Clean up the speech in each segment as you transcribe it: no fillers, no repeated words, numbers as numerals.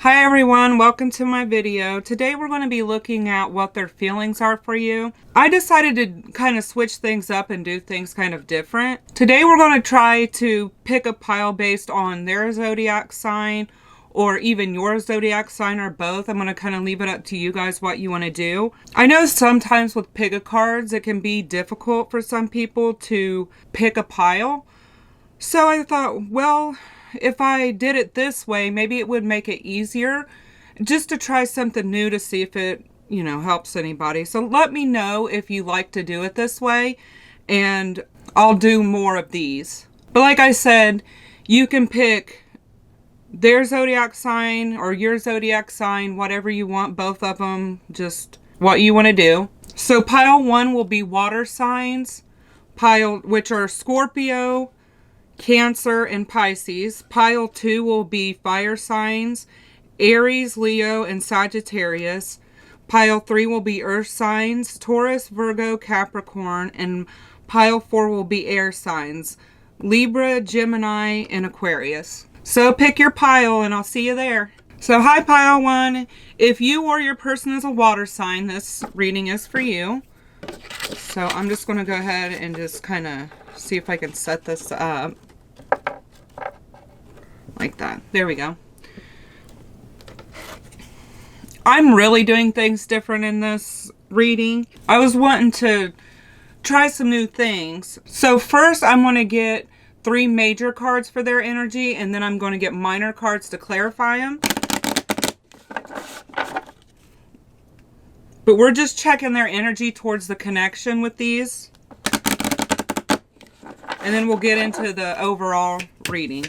Hi everyone, welcome to my video. Today we're going to be looking at what their feelings are for you. I decided to kind of switch things up and do things kind of different. Today we're going to try to pick a pile based on their zodiac sign or even your zodiac sign or both. I'm going to kind of leave it up to you guys what you want to do. I know sometimes with pick-a cards it can be difficult for some people to pick a pile. So I thought, well, if I did it this way, maybe it would make it easier just to try something new to see if it, helps anybody. So let me know if you like to do it this way and I'll do more of these. But like I said, you can pick their zodiac sign or your zodiac sign, whatever you want, both of them, just what you want to do. So pile 1 will be water signs, which are Scorpio, Cancer, and Pisces. Pile 2 will be fire signs, Aries, Leo, and Sagittarius. Pile 3 will be earth signs, Taurus, Virgo, Capricorn. And pile 4 will be air signs, Libra, Gemini, and Aquarius. So pick your pile and I'll see you there. So hi pile 1. If you or your person is a water sign, this reading is for you. So I'm just going to go ahead and just kind of see if I can set this up like that. There we go. I'm really doing things different in this reading. I was wanting to try some new things. So first I'm going to get 3 major cards for their energy, and then I'm going to get minor cards to clarify them. But we're just checking their energy towards the connection with these. And then we'll get into the overall reading.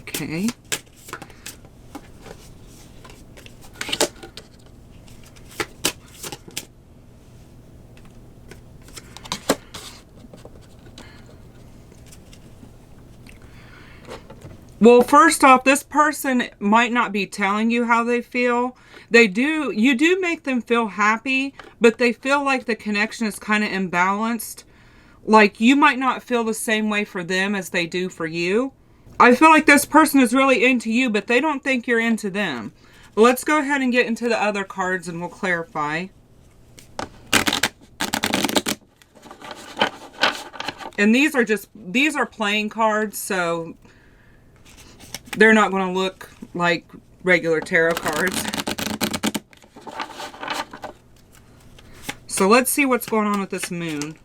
Okay. Well, first off, this person might not be telling you how they feel. You do make them feel happy, but they feel like the connection is kind of imbalanced. Like you might not feel the same way for them as they do for you. I feel like this person is really into you, but they don't think you're into them. But let's go ahead and get into the other cards and we'll clarify. And these are playing cards, so they're not going to look like regular tarot cards. So let's see what's going on with this moon.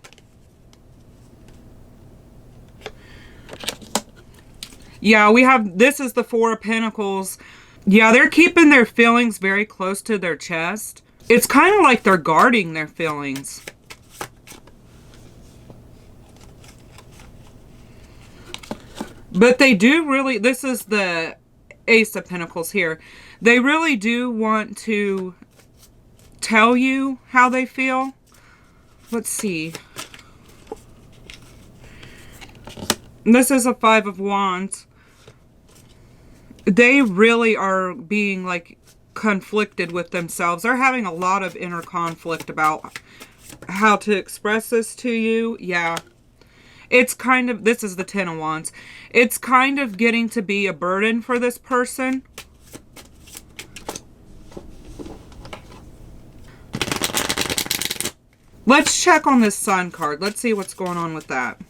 Yeah, this is the 4 of Pentacles. Yeah, they're keeping their feelings very close to their chest. It's kind of like they're guarding their feelings. But they do really, this is the Ace of Pentacles here. They really do want to tell you how they feel. Let's see. This is a 5 of Wands. They really are being like conflicted with themselves. They're having a lot of inner conflict about how to express this to you. Yeah. It's kind of, this is the 10 of Wands. It's kind of getting to be a burden for this person. Let's check on this Sun card. Let's see what's going on with that.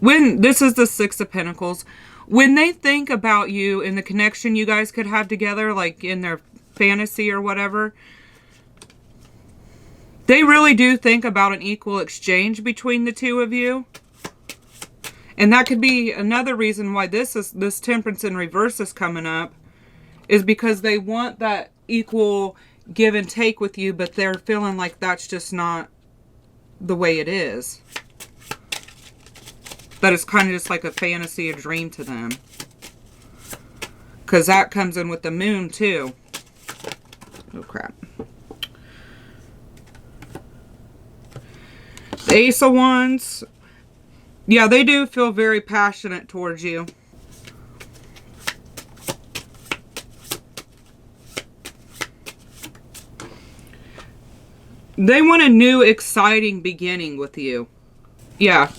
This is the 6 of Pentacles. When they think about you and the connection you guys could have together, like in their fantasy or whatever, they really do think about an equal exchange between the two of you. And that could be another reason why this Temperance in reverse is coming up, is because they want that equal give and take with you, but they're feeling like that's just not the way it is. That is kind of just like a fantasy, a dream to them. Because that comes in with the moon too. Oh crap. The Ace of Wands. Yeah, they do feel very passionate towards you. They want a new, exciting beginning with you. Yeah.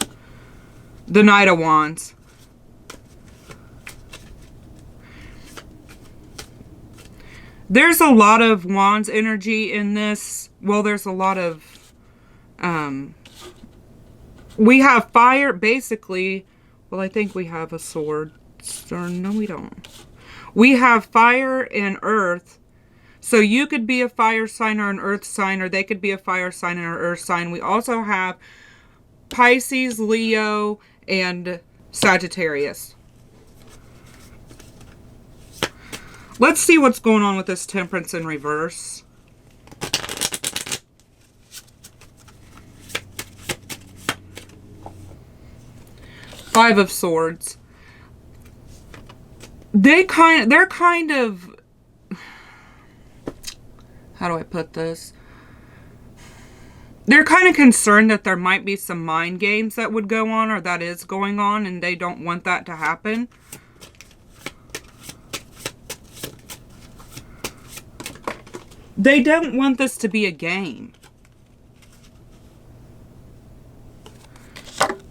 The Knight of Wands. There's a lot of Wands energy in this. Well, there's a lot of... we have fire, basically. Well, I think we have a sword. Or no, we don't. We have fire and earth. So you could be a fire sign or an earth sign, or they could be a fire sign or an earth sign. We also have Pisces, Leo, and Sagittarius. Let's see what's going on with this Temperance in reverse. Five of Swords. They're kind of, how do I put this? They're kind of concerned that there might be some mind games that would go on, or that is going on, and they don't want that to happen. They don't want this to be a game.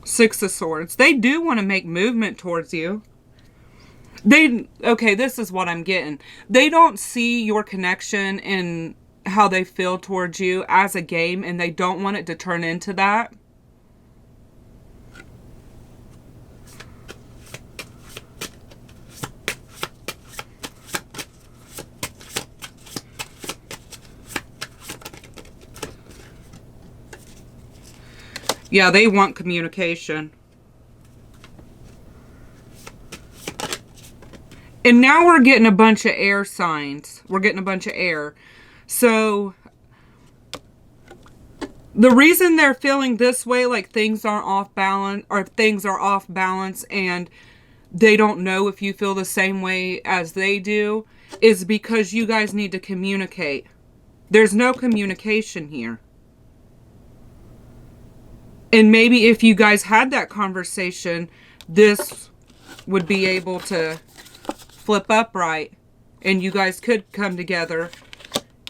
Six of Swords. They do want to make movement towards you. Okay, this is what I'm getting. They don't see your connection and how they feel towards you as a game, and they don't want it to turn into that. Yeah, they want communication. And now we're getting a bunch of air signs. We're getting a bunch of air. So, the reason they're feeling this way, like things are off balance, or things are off balance, and they don't know if you feel the same way as they do, is because you guys need to communicate. There's no communication here. And maybe if you guys had that conversation, this would be able to flip upright, and you guys could come together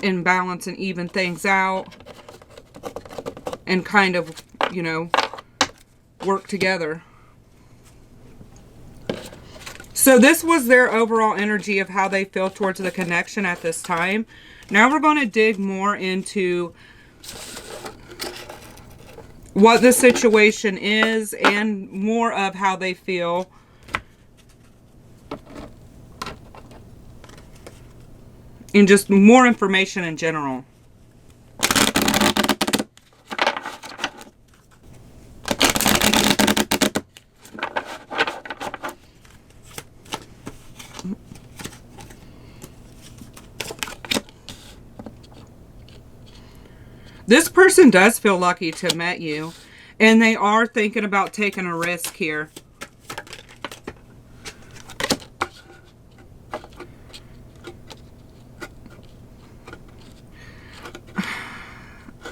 and balance and even things out and kind of, you know, work together. So this was their overall energy of how they feel towards the connection at this time. Now we're going to dig more into what the situation is and more of how they feel. And just more information in general. This person does feel lucky to have met you, and they are thinking about taking a risk here.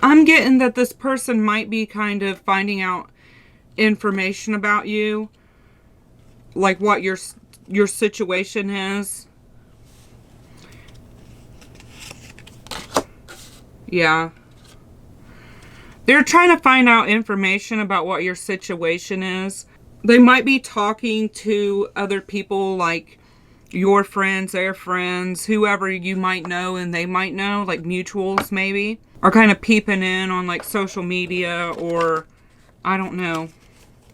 I'm getting that this person might be kind of finding out information about you, like what your situation is. Yeah. They're trying to find out information about what your situation is. They might be talking to other people, like your friends, their friends, whoever you might know and they might know, like mutuals maybe. Are kind of peeping in on like social media, or I don't know.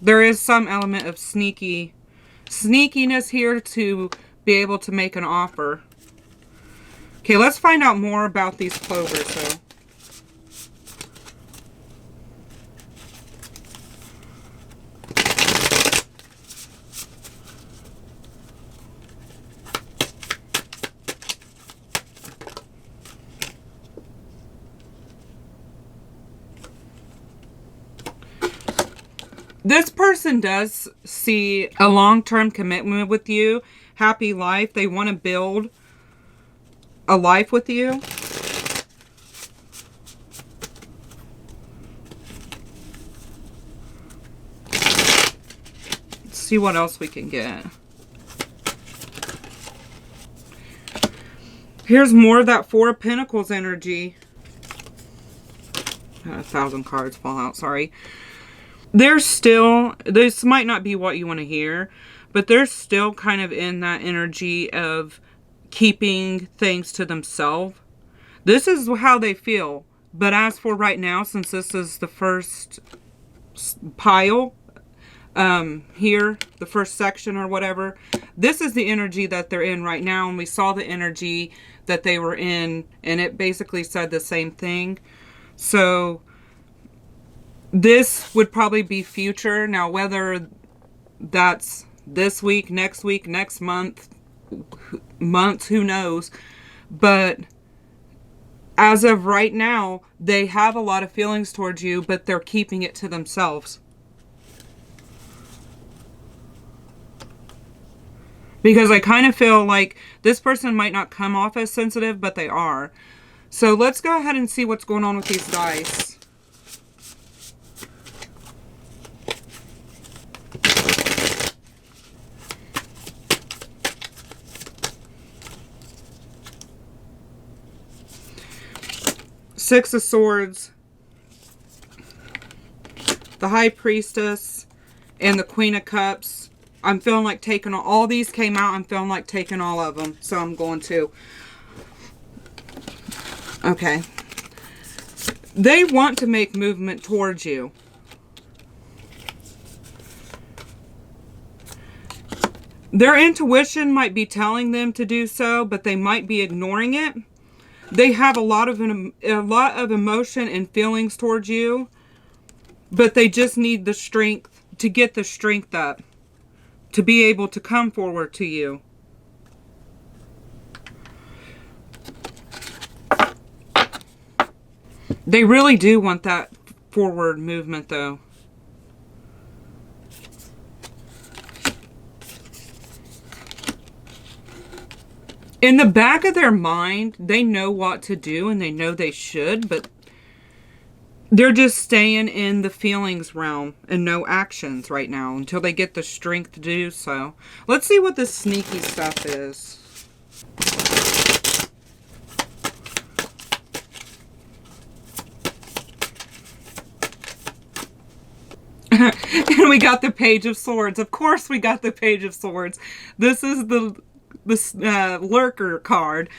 There is some element of sneakiness here to be able to make an offer. Okay, let's find out more about these clovers though. This person does see a long-term commitment with you, happy life. They want to build a life with you. Let's see what else we can get. Here's more of that Four of Pentacles energy. 1,000 cards fall out, sorry. There's still, this might not be what you want to hear, but they're still kind of in that energy of keeping things to themselves. This is how they feel. But as for right now, since this is the first pile, here, the first section or whatever, this is the energy that they're in right now. And we saw the energy that they were in, and it basically said the same thing. So this would probably be future. Now, whether that's this week, next month, who knows? But as of right now, they have a lot of feelings towards you, but they're keeping it to themselves. Because I kind of feel like this person might not come off as sensitive, but they are. So let's go ahead and see what's going on with these dice. Six of Swords, the High Priestess, and the Queen of Cups. I'm feeling like taking all these came out. I'm feeling like taking all of them. So I'm going to. Okay. They want to make movement towards you. Their intuition might be telling them to do so, but they might be ignoring it. They have a lot of emotion and feelings towards you, but they just need the strength to get the strength up to be able to come forward to you. They really do want that forward movement, though. In the back of their mind, they know what to do and they know they should, but they're just staying in the feelings realm and no actions right now until they get the strength to do so. Let's see what this sneaky stuff is. And we got the Page of Swords. Of course we got the Page of Swords. This is the lurker card.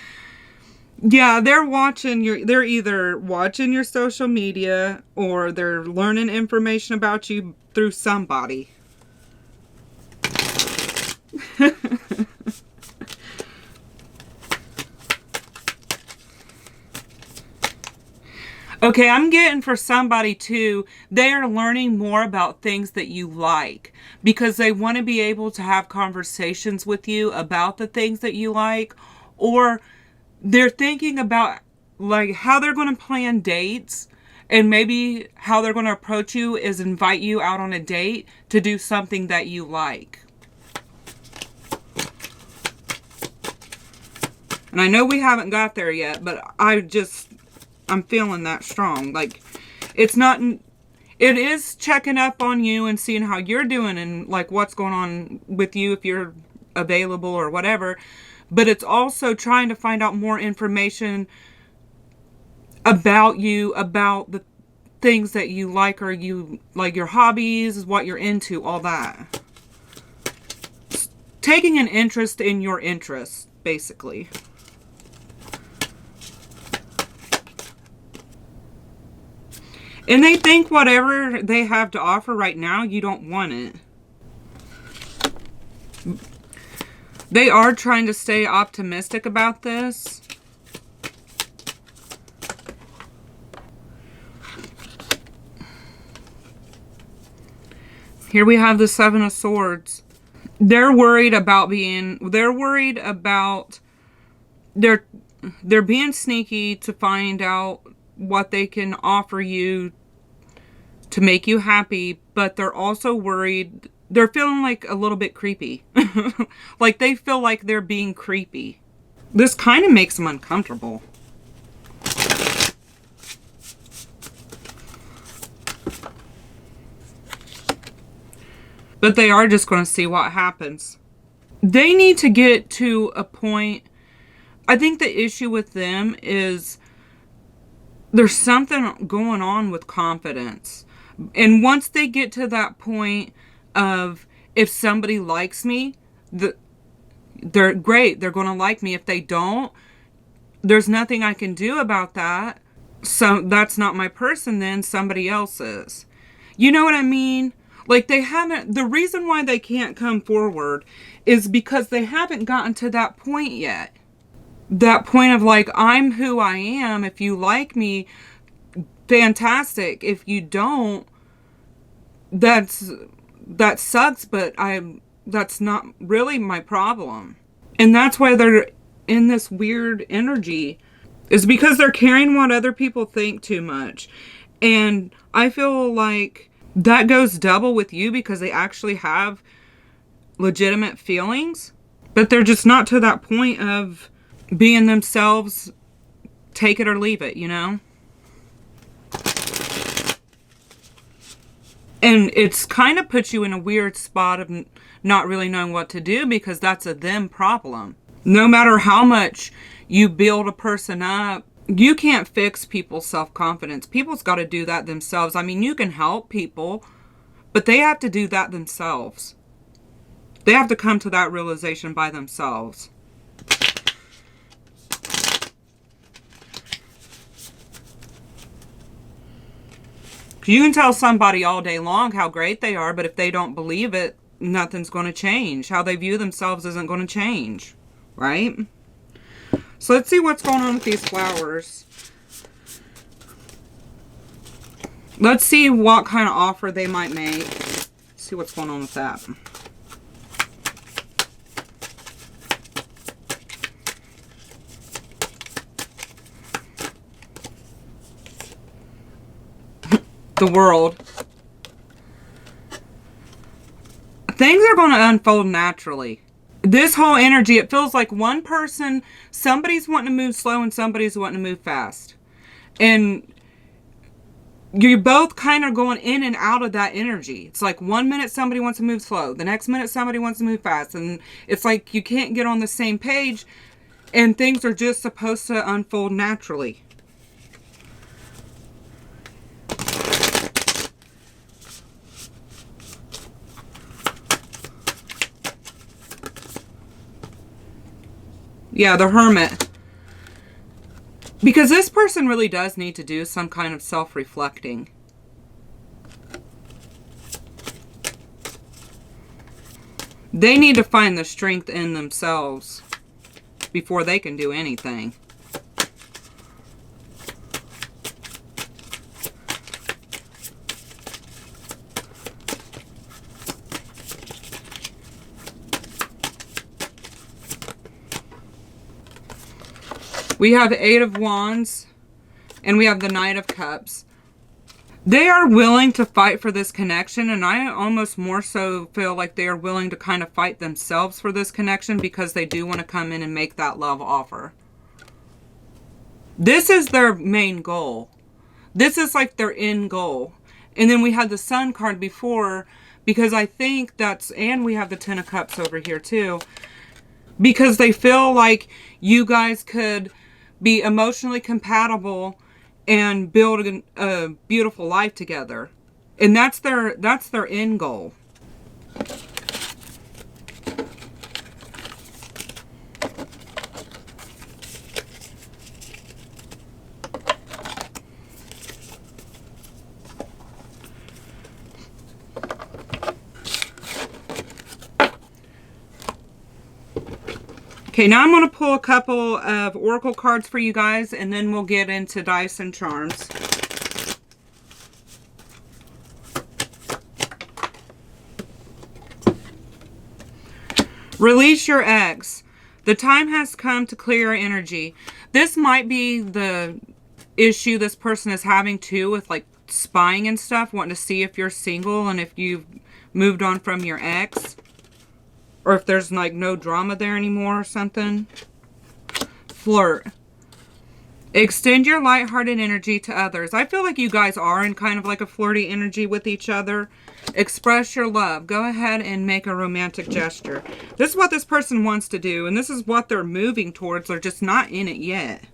Yeah, they're either watching your social media or they're learning information about you through somebody. Okay, I'm getting for somebody too, they are learning more about things that you like because they want to be able to have conversations with you about the things that you like, or they're thinking about like how they're going to plan dates, and maybe how they're going to approach you is invite you out on a date to do something that you like. And I know we haven't got there yet, but I'm feeling that strong. Like, it is checking up on you and seeing how you're doing and like what's going on with you if you're available or whatever. But it's also trying to find out more information about you, about the things that you like, or you like your hobbies, what you're into, all that. Taking an interest in your interests, basically. And they think whatever they have to offer right now, you don't want it. They are trying to stay optimistic about this. Here we have the Seven of Swords. They're worried about they're being sneaky to find out what they can offer you to make you happy, but they're also worried. They're feeling like a little bit creepy. Like they feel like they're being creepy. This kind of makes them uncomfortable. But they are just going to see what happens. They need to get to a point. I think the issue with them is there's something going on with confidence. And once they get to that point of, if somebody likes me, they're great. They're going to like me. If they don't, there's nothing I can do about that. So that's not my person then. Somebody else is. You know what I mean? Like, they haven't, the reason why they can't come forward is because they haven't gotten to that point yet. That point of like, I'm who I am. If you like me, fantastic. If you don't, that sucks, but that's not really my problem. And that's why they're in this weird energy, is because they're caring what other people think too much. And I feel like that goes double with you, because they actually have legitimate feelings, but they're just not to that point of being themselves, take it or leave it, you know? And it's kind of puts you in a weird spot of not really knowing what to do, because that's a them problem. No matter how much you build a person up, you can't fix people's self-confidence. People's got to do that themselves. I mean, you can help people, but they have to do that themselves. They have to come to that realization by themselves. You can tell somebody all day long how great they are, but if they don't believe it, nothing's going to change. How they view themselves isn't going to change, right? So let's see what's going on with these flowers. Let's see what kind of offer they might make. Let's see what's going on with that. The World. Things are going to unfold naturally. This whole energy, it feels like one person, somebody's wanting to move slow and somebody's wanting to move fast. And you're both kind of going in and out of that energy. It's like 1 minute somebody wants to move slow. The next minute somebody wants to move fast. And it's like you can't get on the same page. And things are just supposed to unfold naturally. Yeah, the Hermit. Because this person really does need to do some kind of self-reflecting. They need to find the strength in themselves before they can do anything. We have the Eight of Wands, and we have the Knight of Cups. They are willing to fight for this connection, and I almost more so feel like they are willing to kind of fight themselves for this connection, because they do want to come in and make that love offer. This is their main goal. This is like their end goal. And then we had the Sun card before, because I think that's, and we have the Ten of Cups over here too, because they feel like you guys could be emotionally compatible and build a beautiful life together. And that's their end goal. Okay, now I'm going to pull a couple of oracle cards for you guys, and then we'll get into dice and charms. Release your ex. The time has come to clear your energy. This might be the issue this person is having too, with like spying and stuff, wanting to see if you're single and if you've moved on from your ex. Or if there's like no drama there anymore or something. Flirt. Extend your lighthearted energy to others. I feel like you guys are in kind of like a flirty energy with each other. Express your love. Go ahead and make a romantic gesture. This is what this person wants to do, and this is what they're moving towards. They're just not in it yet.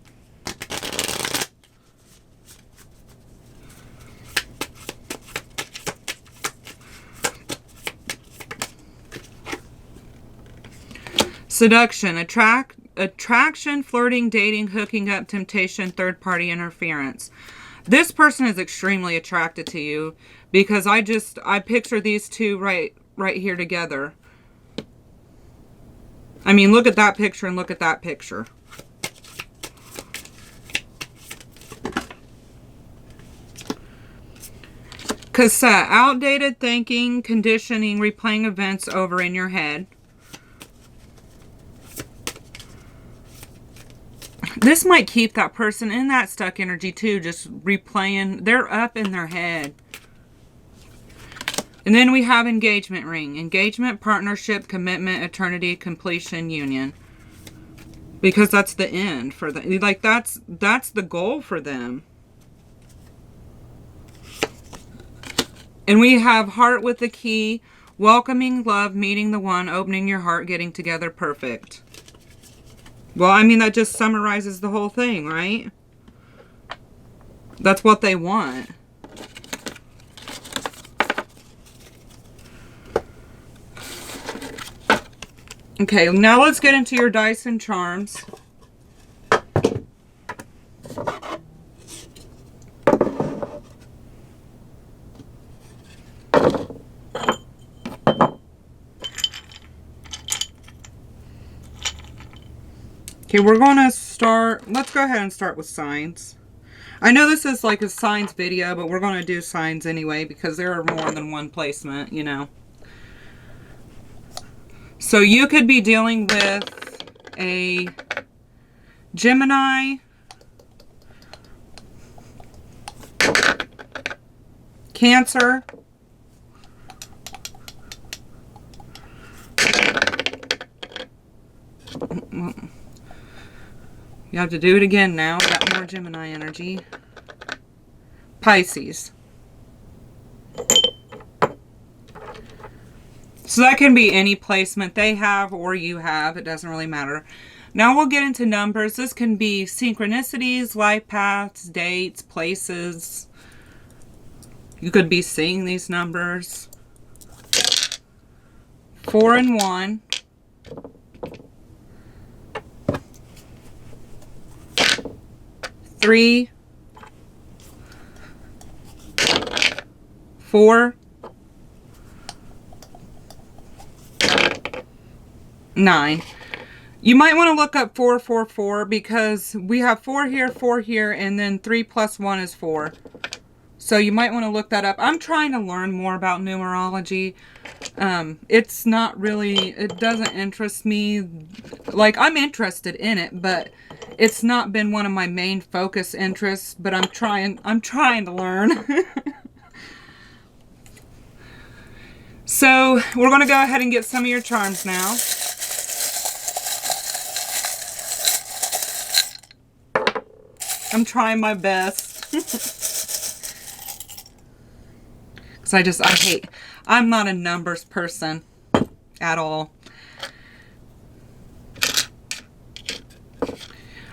Seduction, attraction, flirting, dating, hooking up, temptation, third-party interference. This person is extremely attracted to you because I picture these two right here together. I mean, look at that picture and look at that picture. Cassette, outdated thinking, conditioning, replaying events over in your head. This might keep that person in that stuck energy too, just replaying. They're up in their head. And then we have engagement ring. Engagement, partnership, commitment, eternity, completion, union. Because that's the end for them. Like, that's the goal for them. And we have heart with the key, welcoming love, meeting the one, opening your heart, getting together, perfect. Well, I mean, that just summarizes the whole thing, right? That's what they want. Okay, now let's get into your dice and charms. Okay, we're going to start, let's go ahead and start with signs. I know this is like a signs video, but we're going to do signs anyway because there are more than one placement, you know. So you could be dealing with a Gemini, Cancer, you have to do it again now. We got more Gemini energy. Pisces. So that can be any placement they have or you have. It doesn't really matter. Now we'll get into numbers. This can be synchronicities, life paths, dates, places. You could be seeing these numbers. 4 and 1. 3, 4, 9. You might want to look up 444 because we have 4 here, and then 3 plus 1 is 4. So you might want to look that up. I'm trying to learn more about numerology. It's not really, it doesn't interest me. Like, I'm interested in it, but it's not been one of my main focus interests, but I'm trying to learn. So we're going to go ahead and get some of your charms now. I'm trying my best. Because I'm not a numbers person at all.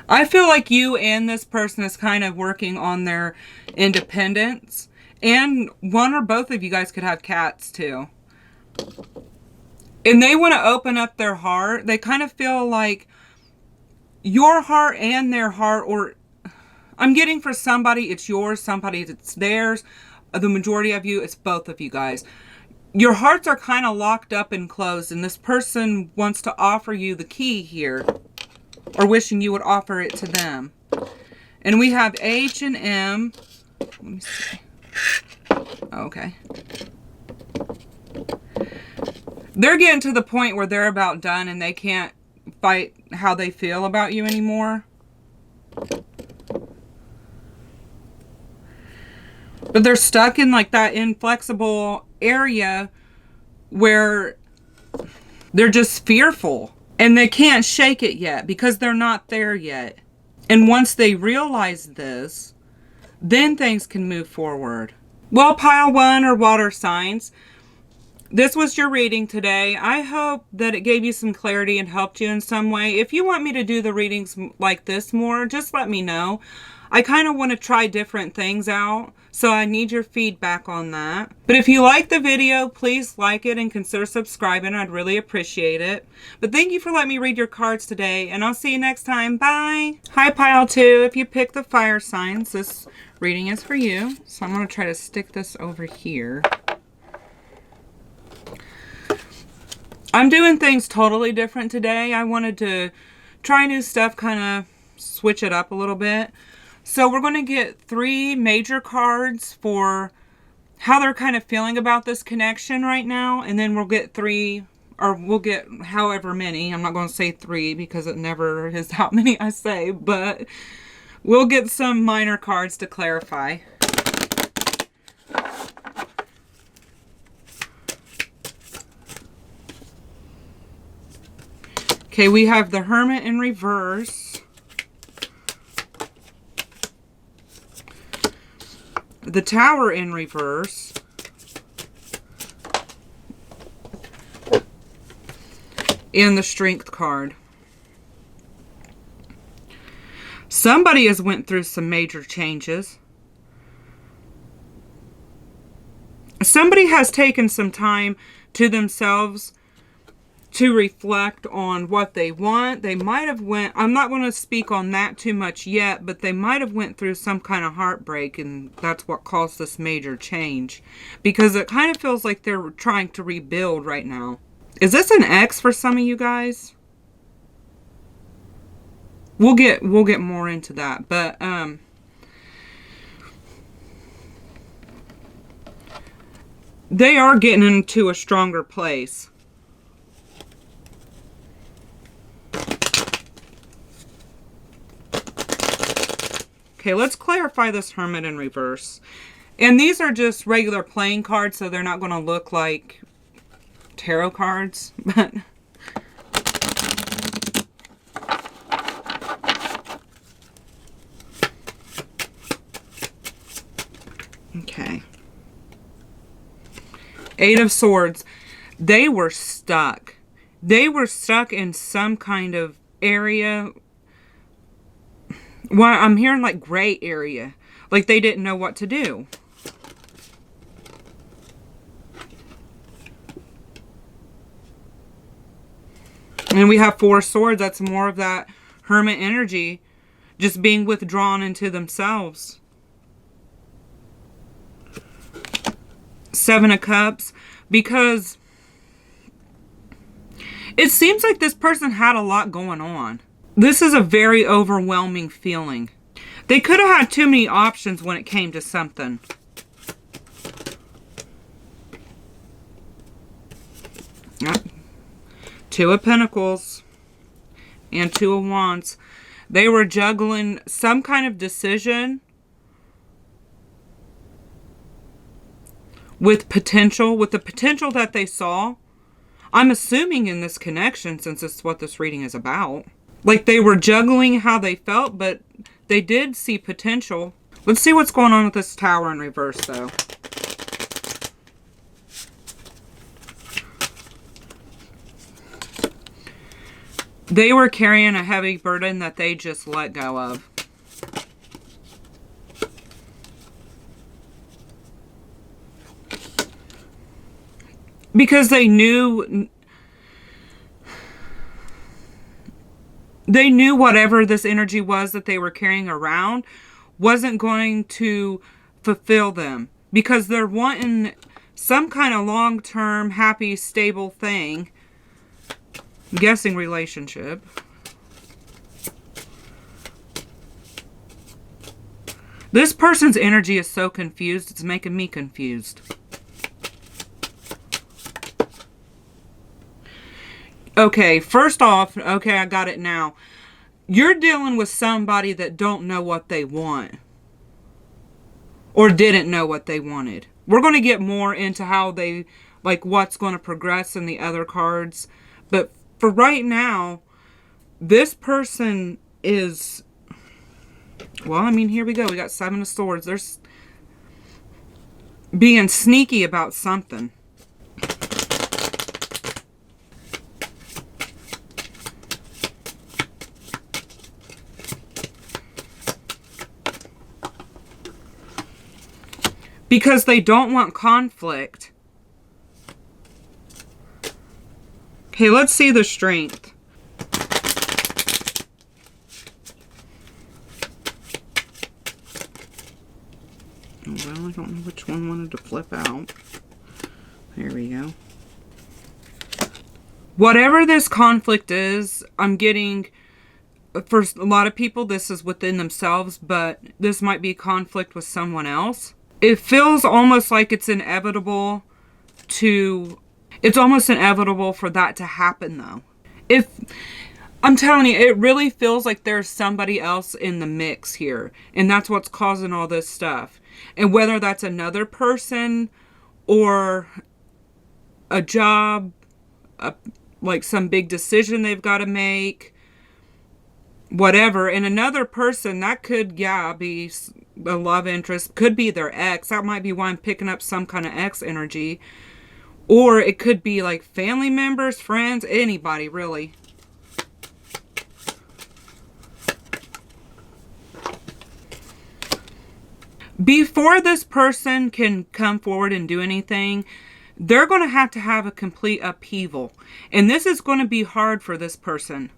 I feel like you and this person is kind of working on their independence. And one or both of you guys could have cats too. And they want to open up their heart. They kind of feel like your heart and their heart, or I'm getting for somebody it's yours, somebody it's theirs. The majority of you, it's both of you guys. Your hearts are kind of locked up and closed, and this person wants to offer you the key here, or wishing you would offer it to them. And we have H and M. Let me see. Okay. They're getting to the point where they're about done and they can't fight how they feel about you anymore. But they're stuck in like that inflexible area where they're just fearful. And they can't shake it yet because they're not there yet. And once they realize this, then things can move forward. Well, pile one or water signs, this was your reading today. I hope that it gave you some clarity and helped you in some way. If you want me to do the readings like this more, just let me know. I kind of want to try different things out, so I need your feedback on that. But if you like the video, please like it and consider subscribing. I'd really appreciate it. But thank you for letting me read your cards today, and I'll see you next time. Bye! Hi, Pile 2. If you pick the fire signs, this reading is for you. So I'm going to try to stick this over here. I'm doing things totally different today. I wanted to try new stuff, kind of switch it up a little bit. So we're going to get 3 major cards for how they're kind of feeling about this connection right now. And then we'll get 3, or we'll get however many. I'm not going to say 3 because it never is how many I say. But we'll get some minor cards to clarify. Okay, we have the Hermit in reverse. The Tower in reverse. And the Strength card. Somebody has went through some major changes. Somebody has taken some time to themselves to reflect on what they want. They might have I'm not going to speak on that too much yet, but they might have went through some kind of heartbreak, and that's what caused this major change. Because it kind of feels like they're trying to rebuild right now. Is this an X for some of you guys? We'll get more into that, but they are getting into a stronger place. Okay, let's clarify this Hermit in reverse. And these are just regular playing cards, so they're not going to look like tarot cards. But okay. 8 of Swords. They were stuck. They were stuck in some kind of area. Well, I'm hearing like gray area. Like they didn't know what to do. And we have 4 swords. That's more of that Hermit energy. Just being withdrawn into themselves. 7 of Cups. Because it seems like this person had a lot going on. This is a very overwhelming feeling. They could have had too many options when it came to something. Yep. 2 of Pentacles and 2 of Wands. They were juggling some kind of decision with potential, with the potential that they saw. I'm assuming in this connection, since it's what this reading is about. Like they were juggling how they felt, but they did see potential. Let's see what's going on with this Tower in reverse, though. They were carrying a heavy burden that they just let go of. Because they knew whatever this energy was that they were carrying around wasn't going to fulfill them. Because they're wanting some kind of long-term, happy, stable thing. I'm guessing relationship. This person's energy is so confused, it's making me confused. Okay, first off, okay, I got it now. You're dealing with somebody that don't know what they want. Or didn't know what they wanted. We're going to get more into how they, like what's going to progress in the other cards. But for right now, this person is, well, I mean, here we go. We got 7 of Swords. There's being sneaky about something. because they don't want conflict. Okay, let's see the strength. Well, I don't know which one wanted to flip out. There we go. Whatever this conflict is, I'm getting, for a lot of people, this is within themselves, but this might be conflict with someone else. It feels almost like it's inevitable it's almost inevitable for that to happen, though. I'm telling you, it really feels like there's somebody else in the mix here, and that's what's causing all this stuff. And whether that's another person or a job, like some big decision they've got to make, whatever. And another person, that could, be a love interest, could be their ex. That might be why I'm picking up some kind of ex energy. Or it could be like family members, friends, anybody really. Before this person can come forward and do anything, they're going to have a complete upheaval. And this is going to be hard for this person.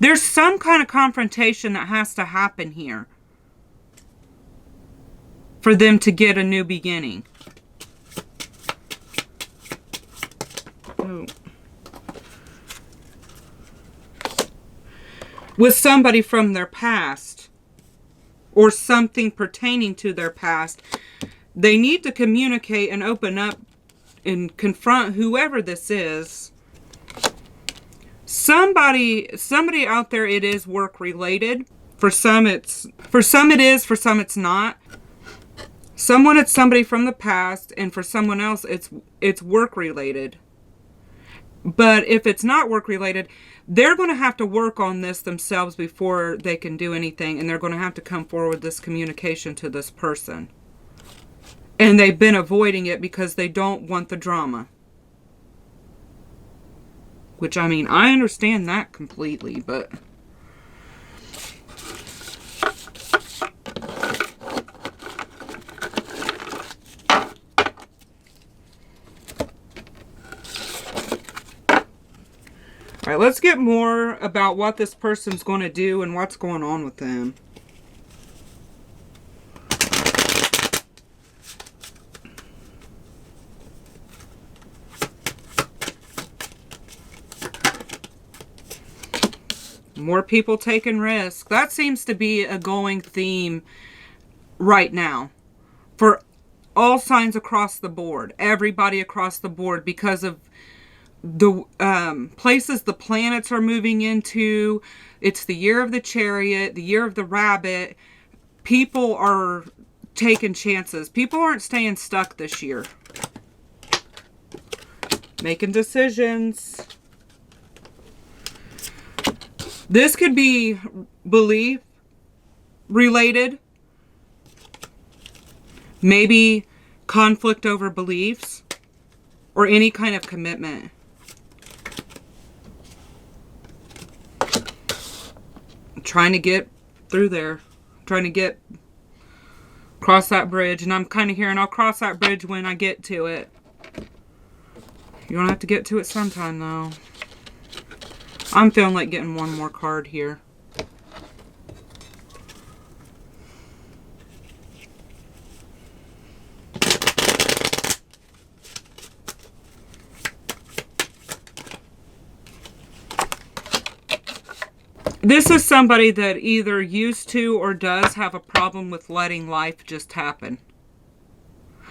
There's some kind of confrontation that has to happen here for them to get a new beginning. Oh. With somebody from their past or something pertaining to their past. They need to communicate and open up and confront whoever this is. Somebody out there, it is work related. For some it is, for some it's not. Someone, it's somebody from the past, and for someone else it's work related. But if it's not work related, they're going to have to work on this themselves before they can do anything, and they're going to have to come forward with this communication to this person. And they've been avoiding it because they don't want the drama. Which, I mean, I understand that completely, but... Alright, let's get more about what this person's going to do and what's going on with them. More people taking risks. That seems to be a going theme right now for all signs across the board. Everybody across the board, because of the places the planets are moving into. It's the year of the chariot, the year of the rabbit. People are taking chances. People aren't staying stuck this year. Making decisions. This could be belief related. Maybe conflict over beliefs. Or any kind of commitment. Trying to get through there. Trying to cross that bridge. And I'm kind of hearing I'll cross that bridge when I get to it. You're going to have to get to it sometime though. I'm feeling like getting one more card here. This is somebody that either used to or does have a problem with letting life just happen.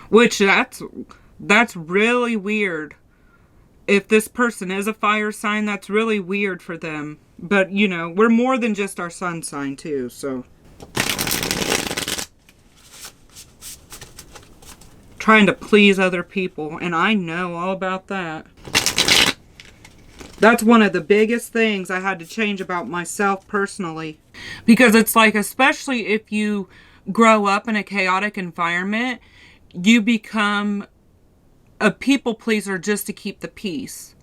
Which that's really weird. If this person is a fire sign, that's really weird for them. But, you know, we're more than just our sun sign, too, so. Trying to please other people, and I know all about that. That's one of the biggest things I had to change about myself personally. Because it's like, especially if you grow up in a chaotic environment, you become a people pleaser just to keep the peace.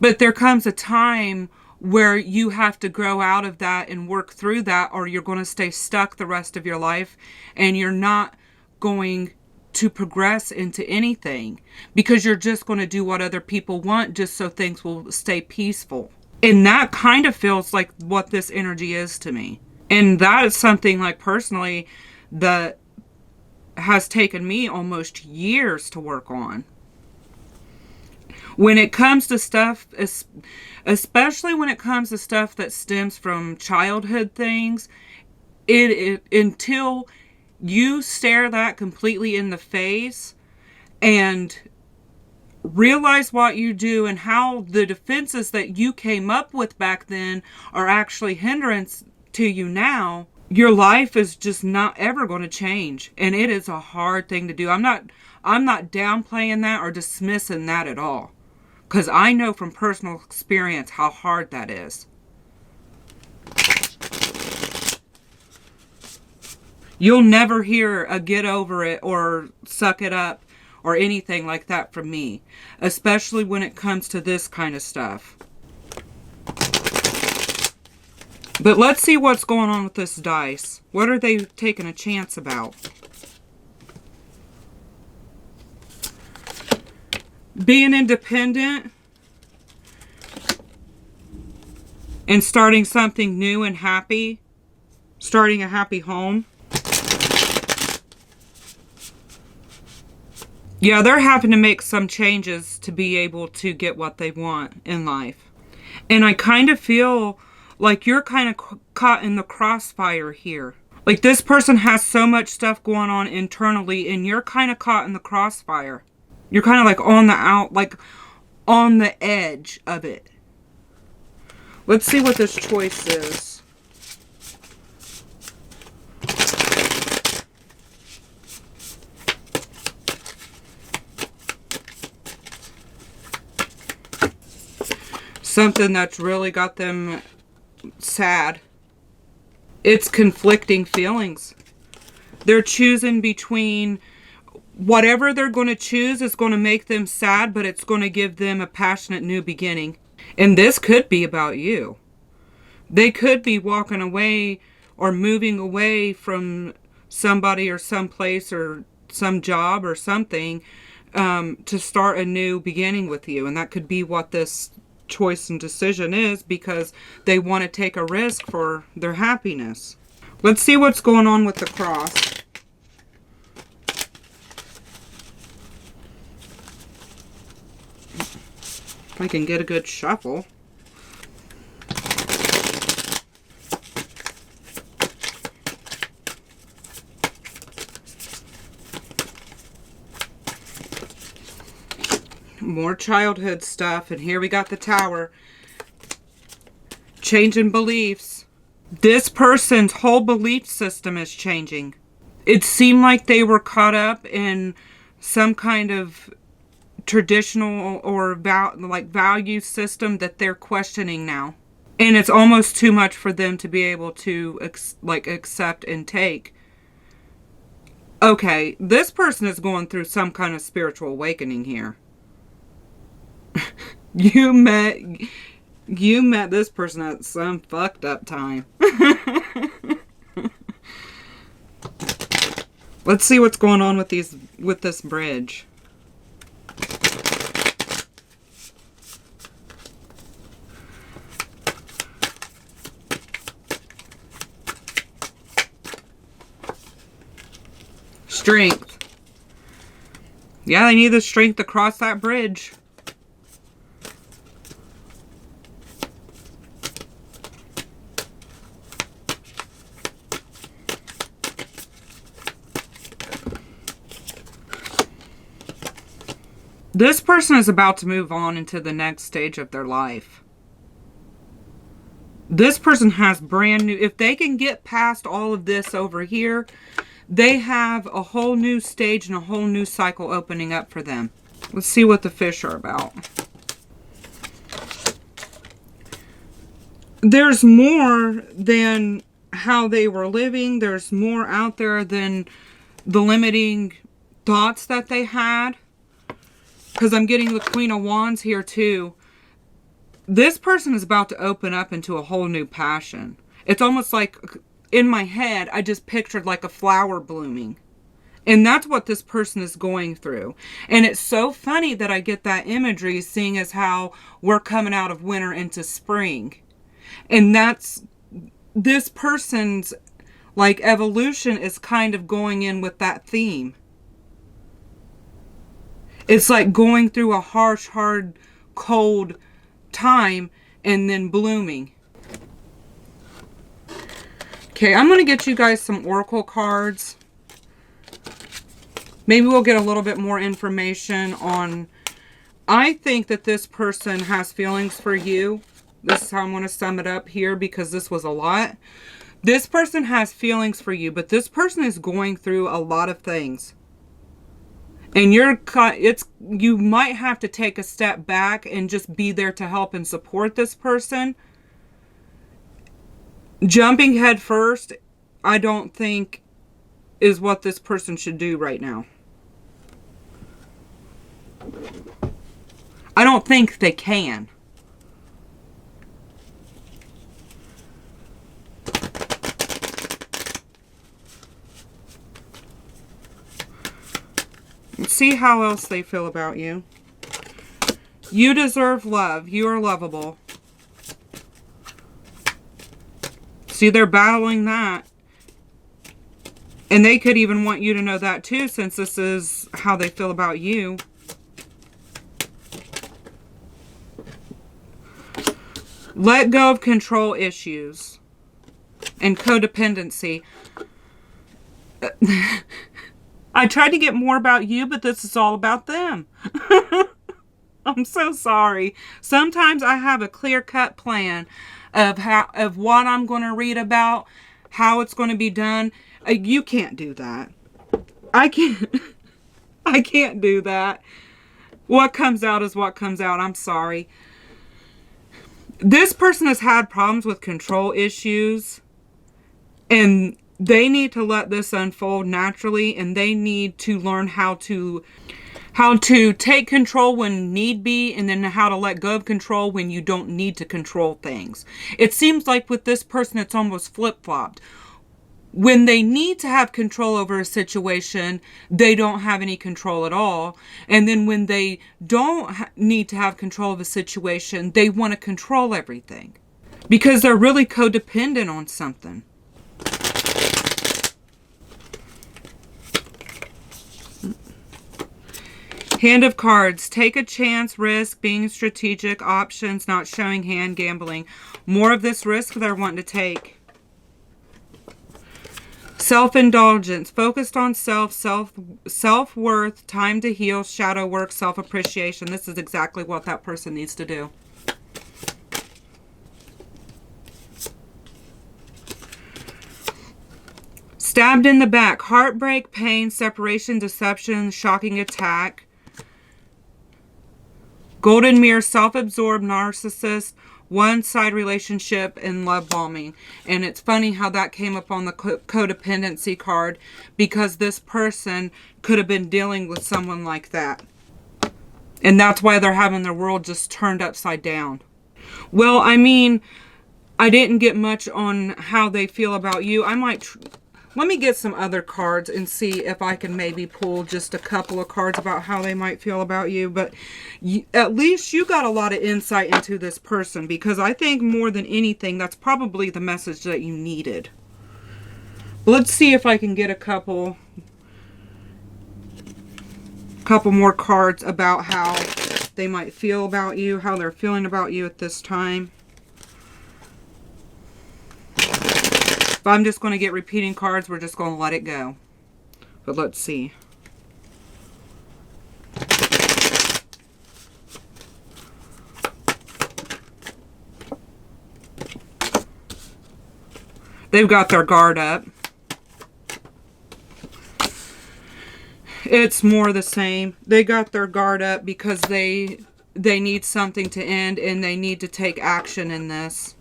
But there comes a time where you have to grow out of that and work through that, or you're going to stay stuck the rest of your life and you're not going to progress into anything, because you're just going to do what other people want just so things will stay peaceful. And that kind of feels like what this energy is to me. And that is something, like, personally, that has taken me almost years to work on. When it comes to stuff, especially when it comes to stuff that stems from childhood things, until you stare that completely in the face and realize what you do and how the defenses that you came up with back then are actually hindrance to you now, your life is just not ever going to change. And it is a hard thing to do. I'm not downplaying that or dismissing that at all, because I know from personal experience how hard that is. You'll never hear a get over it or suck it up or anything like that from me, especially when it comes to this kind of stuff. But let's see what's going on with this dice. What are they taking a chance about? Being independent and starting something new and happy. Starting a happy home. Yeah, they're having to make some changes to be able to get what they want in life. And I kind of feel like you're kind of caught in the crossfire here. Like, this person has so much stuff going on internally and you're kind of caught in the crossfire. You're kind of like on the edge of it. Let's see what this choice is. Something that's really got them sad. It's conflicting feelings. They're choosing between whatever they're going to choose is going to make them sad, but it's going to give them a passionate new beginning. And this could be about you. They could be walking away or moving away from somebody or someplace or some job or something to start a new beginning with you. And that could be what this choice and decision is, because they want to take a risk for their happiness. Let's see what's going on with the cross. If I can get a good shuffle. More childhood stuff, and here we got the Tower. Changing beliefs. This person's whole belief system is changing. It seemed like they were caught up in some kind of traditional or value system that they're questioning now. And it's almost too much for them to be able to accept and take. Okay, this person is going through some kind of spiritual awakening here. You met this person at some fucked up time. Let's see what's going on with this bridge. Strength. Yeah, they need the strength to cross that bridge. This person is about to move on into the next stage of their life. This person has brand new... If they can get past all of this over here, they have a whole new stage and a whole new cycle opening up for them. Let's see what the fish are about. There's more than how they were living. There's more out there than the limiting thoughts that they had. Because I'm getting the Queen of Wands here too. This person is about to open up into a whole new passion. It's almost like in my head, I just pictured like a flower blooming. And that's what this person is going through. And it's so funny that I get that imagery, seeing as how we're coming out of winter into spring. And that's this person's like evolution is kind of going in with that theme. It's like going through a harsh, hard, cold time and then blooming. Okay, I'm going to get you guys some oracle cards. Maybe we'll get a little bit more information on... I think that this person has feelings for you. This is how I'm going to sum it up here because this was a lot. This person has feelings for you, but this person is going through a lot of things. And you might have to take a step back and just be there to help and support this person. Jumping head first, I don't think is what this person should do right now. I don't think they can. See how else they feel about you. You deserve love. You are lovable. See, they're battling that. And they could even want you to know that too, since this is how they feel about you. Let go of control issues and codependency. I tried to get more about you, but this is all about them. I'm so sorry. Sometimes I have a clear-cut plan of what I'm going to read about, how it's going to be done. You can't do that. I can't do that. What comes out is what comes out. I'm sorry. This person has had problems with control issues, and they need to let this unfold naturally, and they need to learn how to take control when need be, and then how to let go of control when you don't need to control things. It seems like with this person, it's almost flip-flopped. When they need to have control over a situation, they don't have any control at all. And then when they don't need to have control of a situation, they want to control everything. Because they're really codependent on something. Hand of cards. Take a chance, risk, being strategic, options, not showing hand, gambling. More of this risk they're wanting to take. Self-indulgence, focused on self-worth, time to heal, shadow work, self-appreciation. This is exactly what that person needs to do. Stabbed in the back, heartbreak, pain, separation, deception, shocking attack. Golden mirror, self-absorbed, narcissist, one-side relationship, and love bombing. And it's funny how that came up on the codependency card, because this person could have been dealing with someone like that. And that's why they're having their world just turned upside down. Well, I mean, I didn't get much on how they feel about you. I might... Let me get some other cards and see if I can maybe pull just a couple of cards about how they might feel about you. But at least you got a lot of insight into this person, because I think more than anything, that's probably the message that you needed. Let's see if I can get a couple more cards about how they might feel about you, how they're feeling about you at this time. If I'm just going to get repeating cards, we're just going to let it go. But let's see. They've got their guard up. It's more the same. They got their guard up because they need something to end, and they need to take action in this.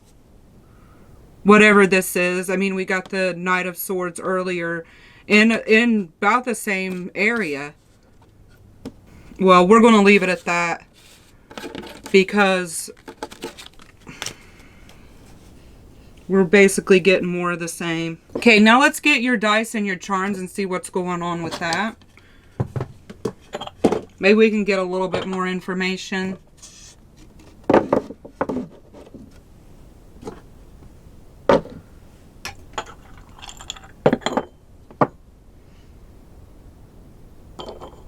Whatever this is. I mean, we got the Knight of Swords earlier in about the same area. Well, we're going to leave it at that, because We're basically getting more of the same. Okay, now let's get your dice and your charms and see what's going on with that. Maybe we can get a little bit more information.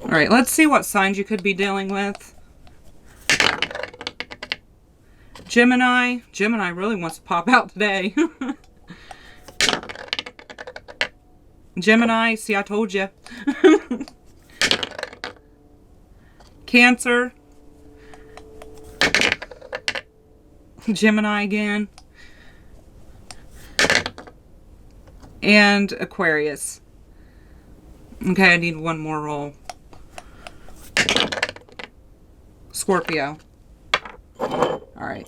All right, let's see what signs you could be dealing with. Gemini. Gemini really wants to pop out today. Gemini, see, I told you. Cancer. Gemini again. And Aquarius. Okay, I need one more roll. Scorpio. Alright.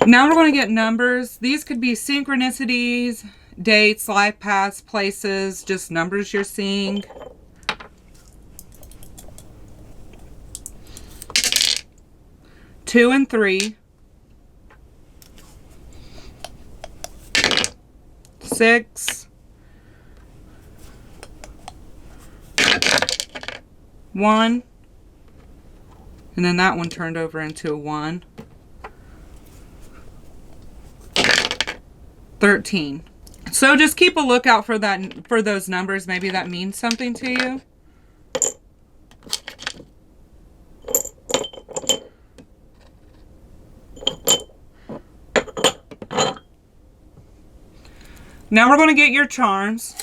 Now we're going to get numbers. These could be synchronicities, dates, life paths, places, just numbers you're seeing. Two and 3. 6. 1. And then that one turned over into a 1. 13. So just keep a lookout for that, for those numbers. Maybe that means something to you. Now we're going to get your charms.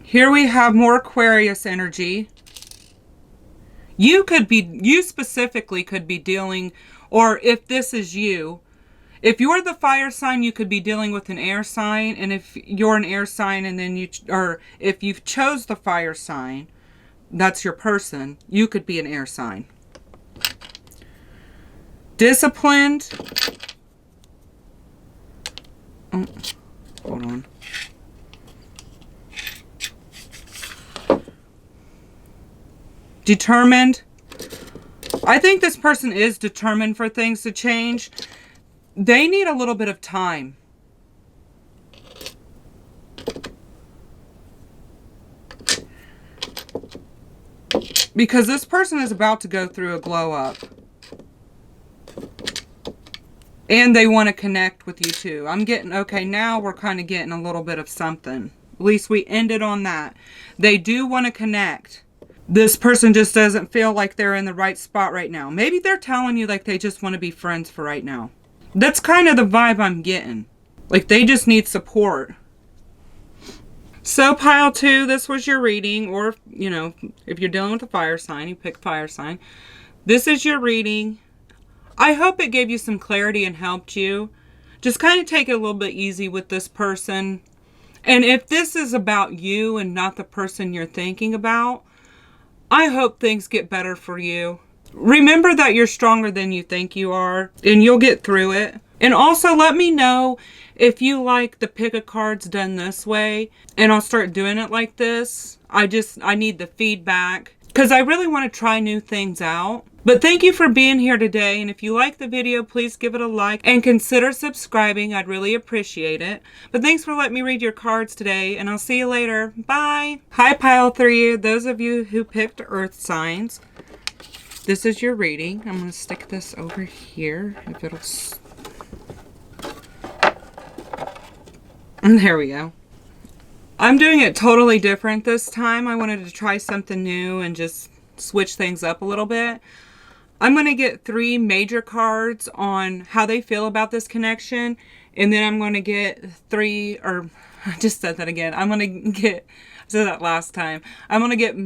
Here we have more Aquarius energy. You specifically could be dealing, or if this is you, if you're the fire sign, you could be dealing with an air sign. And if you're an air sign and then if you've chose the fire sign, that's your person, you could be an air sign. Disciplined. Oh, hold on. Determined. I think this person is determined for things to change. They need a little bit of time. Because this person is about to go through a glow up. And they want to connect with you too. I'm getting, okay, now we're kind of getting a little bit of something. At least we ended on that. They do want to connect. This person just doesn't feel like they're in the right spot right now. Maybe they're telling you like they just want to be friends for right now. That's kind of the vibe I'm getting. Like they just need support. So pile 2, this was your reading. Or, you know, if you're dealing with a fire sign, you pick fire sign. This is your reading. I hope it gave you some clarity and helped you. Just kind of take it a little bit easy with this person. And if this is about you and not the person you're thinking about, I hope things get better for you. Remember that you're stronger than you think you are, and you'll get through it. And also let me know if you like the pick of cards done this way, and I'll start doing it like this. I need the feedback because I really want to try new things out. But thank you for being here today, and if you like the video, please give it a like and consider subscribing. I'd really appreciate it. But thanks for letting me read your cards today, and I'll see you later. Bye! Hi Pile 3, those of you who picked Earth signs. This is your reading. I'm going to stick this over here, if it'll... And there we go. I'm doing it totally different this time. I wanted to try something new and just switch things up a little bit. I'm going to get 3 major cards on how they feel about this connection. And then I'm going to get 3, or I just said that again. I'm going to get, I said that last time. I'm going to get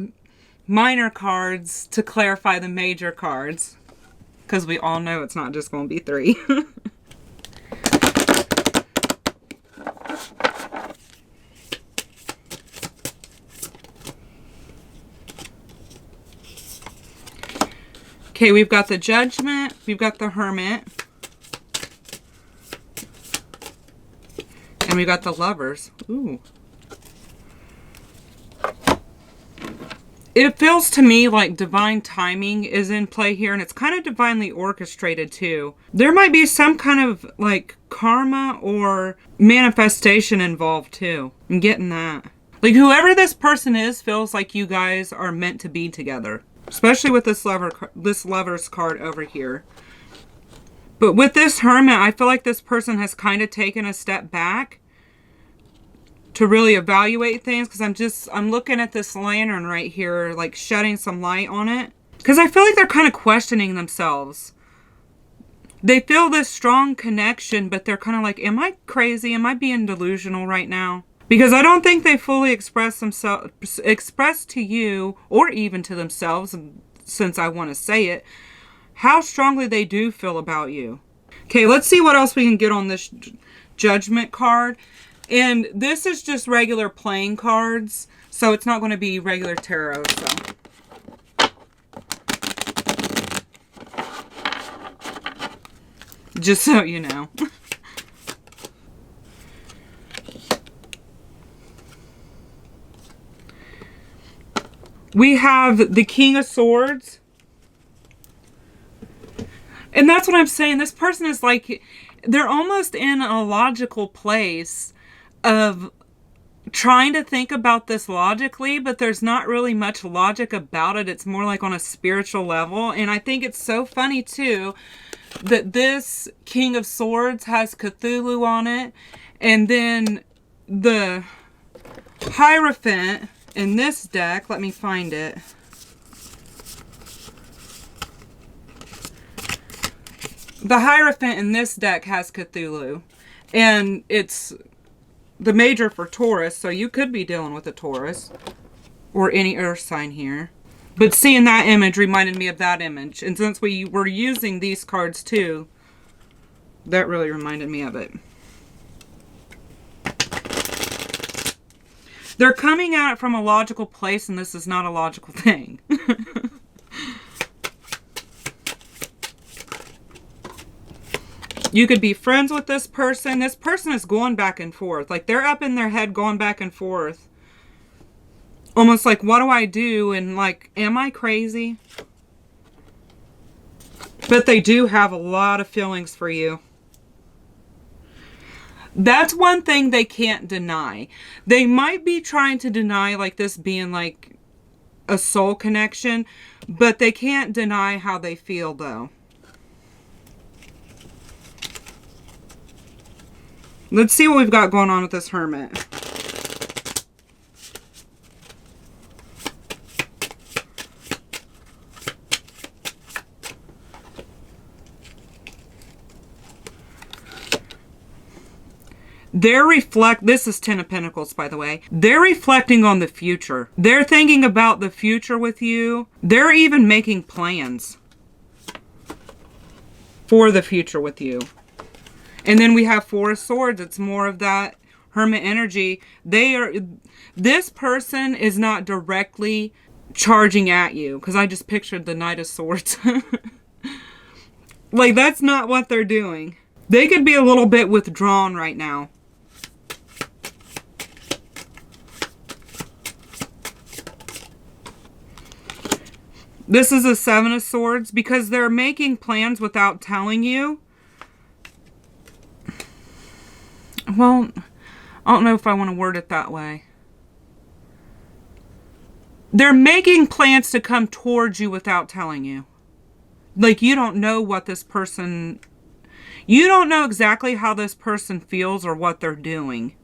minor cards to clarify the major cards. Because we all know it's not just going to be 3. Okay, we've got the Judgment. We've got the Hermit. And we got the Lovers. Ooh. It feels to me like divine timing is in play here, and it's kind of divinely orchestrated too. There might be some kind of like karma or manifestation involved too. I'm getting that. Like whoever this person is feels like you guys are meant to be together. Especially with this Lover's card over here. But with this Hermit, I feel like this person has kind of taken a step back to really evaluate things, because I'm looking at this lantern right here, like shedding some light on it, because I feel like they're kind of questioning themselves. They feel this strong connection, but they're kind of like, am I crazy? Am I being delusional right now? Because I don't think they fully express to you, or even to themselves, since I want to say it, how strongly they do feel about you. Okay, let's see what else we can get on this Judgment card. And this is just regular playing cards, so it's not going to be regular tarot. So, just so you know. We have the King of Swords. And that's what I'm saying. This person is like, they're almost in a logical place of trying to think about this logically, but there's not really much logic about it. It's more like on a spiritual level. And I think it's so funny too that this King of Swords has Cthulhu on it, and then the Hierophant in this deck, let me find it. The Hierophant in this deck has Cthulhu, and it's the major for Taurus, so you could be dealing with a Taurus or any earth sign here. But seeing that image reminded me of that image, and since we were using these cards too, that really reminded me of it. They're coming at it from a logical place, and this is not a logical thing. You could be friends with this person. This person is going back and forth. Like, they're up in their head going back and forth. Almost like, what do I do? And like, am I crazy? But they do have a lot of feelings for you. That's one thing they can't deny. They might be trying to deny like this being like a soul connection, but they can't deny how they feel though. Let's see what we've got going on with this Hermit. This is Ten of Pentacles, by the way. They're reflecting on the future. They're thinking about the future with you. They're even making plans for the future with you. And then we have Four of Swords. It's more of that Hermit energy. This person is not directly charging at you, because I just pictured the Knight of Swords. Like, that's not what they're doing. They could be a little bit withdrawn right now. This is a Seven of Swords, because they're making plans without telling you. Well, I don't know if I want to word it that way. They're making plans to come towards you without telling you. Like, you don't know what this person... You don't know exactly how this person feels or what they're doing.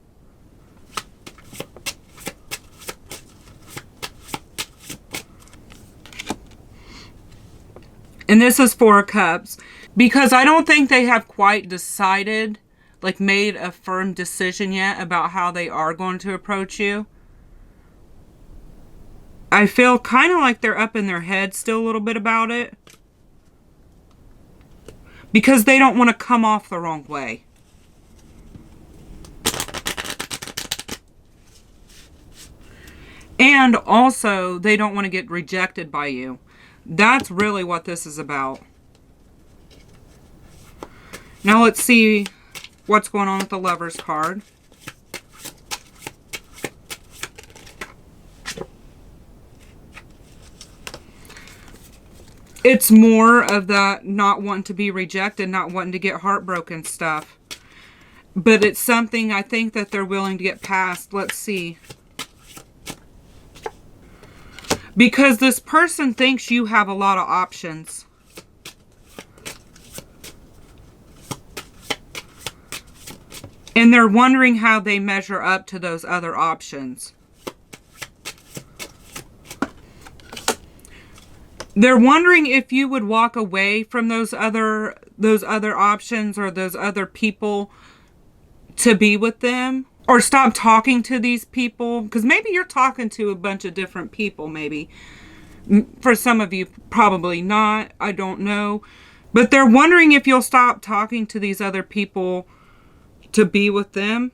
And this is Four of Cups. Because I don't think they have quite decided, like made a firm decision yet about how they are going to approach you. I feel kind of like they're up in their head still a little bit about it. Because they don't want to come off the wrong way. And also, they don't want to get rejected by you. That's really what this is about. Now let's see what's going on with the Lovers card. It's more of that not wanting to be rejected, not wanting to get heartbroken stuff. But it's something I think that they're willing to get past. Let's see. Because this person thinks you have a lot of options. And they're wondering how they measure up to those other options. They're wondering if you would walk away from those other options or those other people to be with them. Or stop talking to these people. Because maybe you're talking to a bunch of different people, maybe. For some of you, probably not. I don't know. But they're wondering if you'll stop talking to these other people to be with them.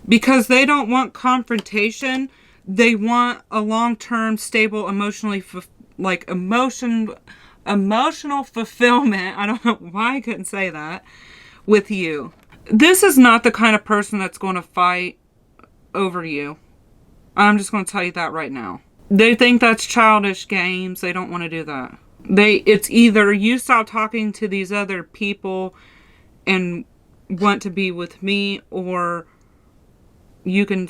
Because they don't want confrontation. They want a long-term, stable, emotional fulfillment. I don't know why I couldn't say that. With you. This is not the kind of person that's going to fight over you. I'm just going to tell you that right now. They think that's childish games. They don't want to do that. It's either you stop talking to these other people and want to be with me, or you can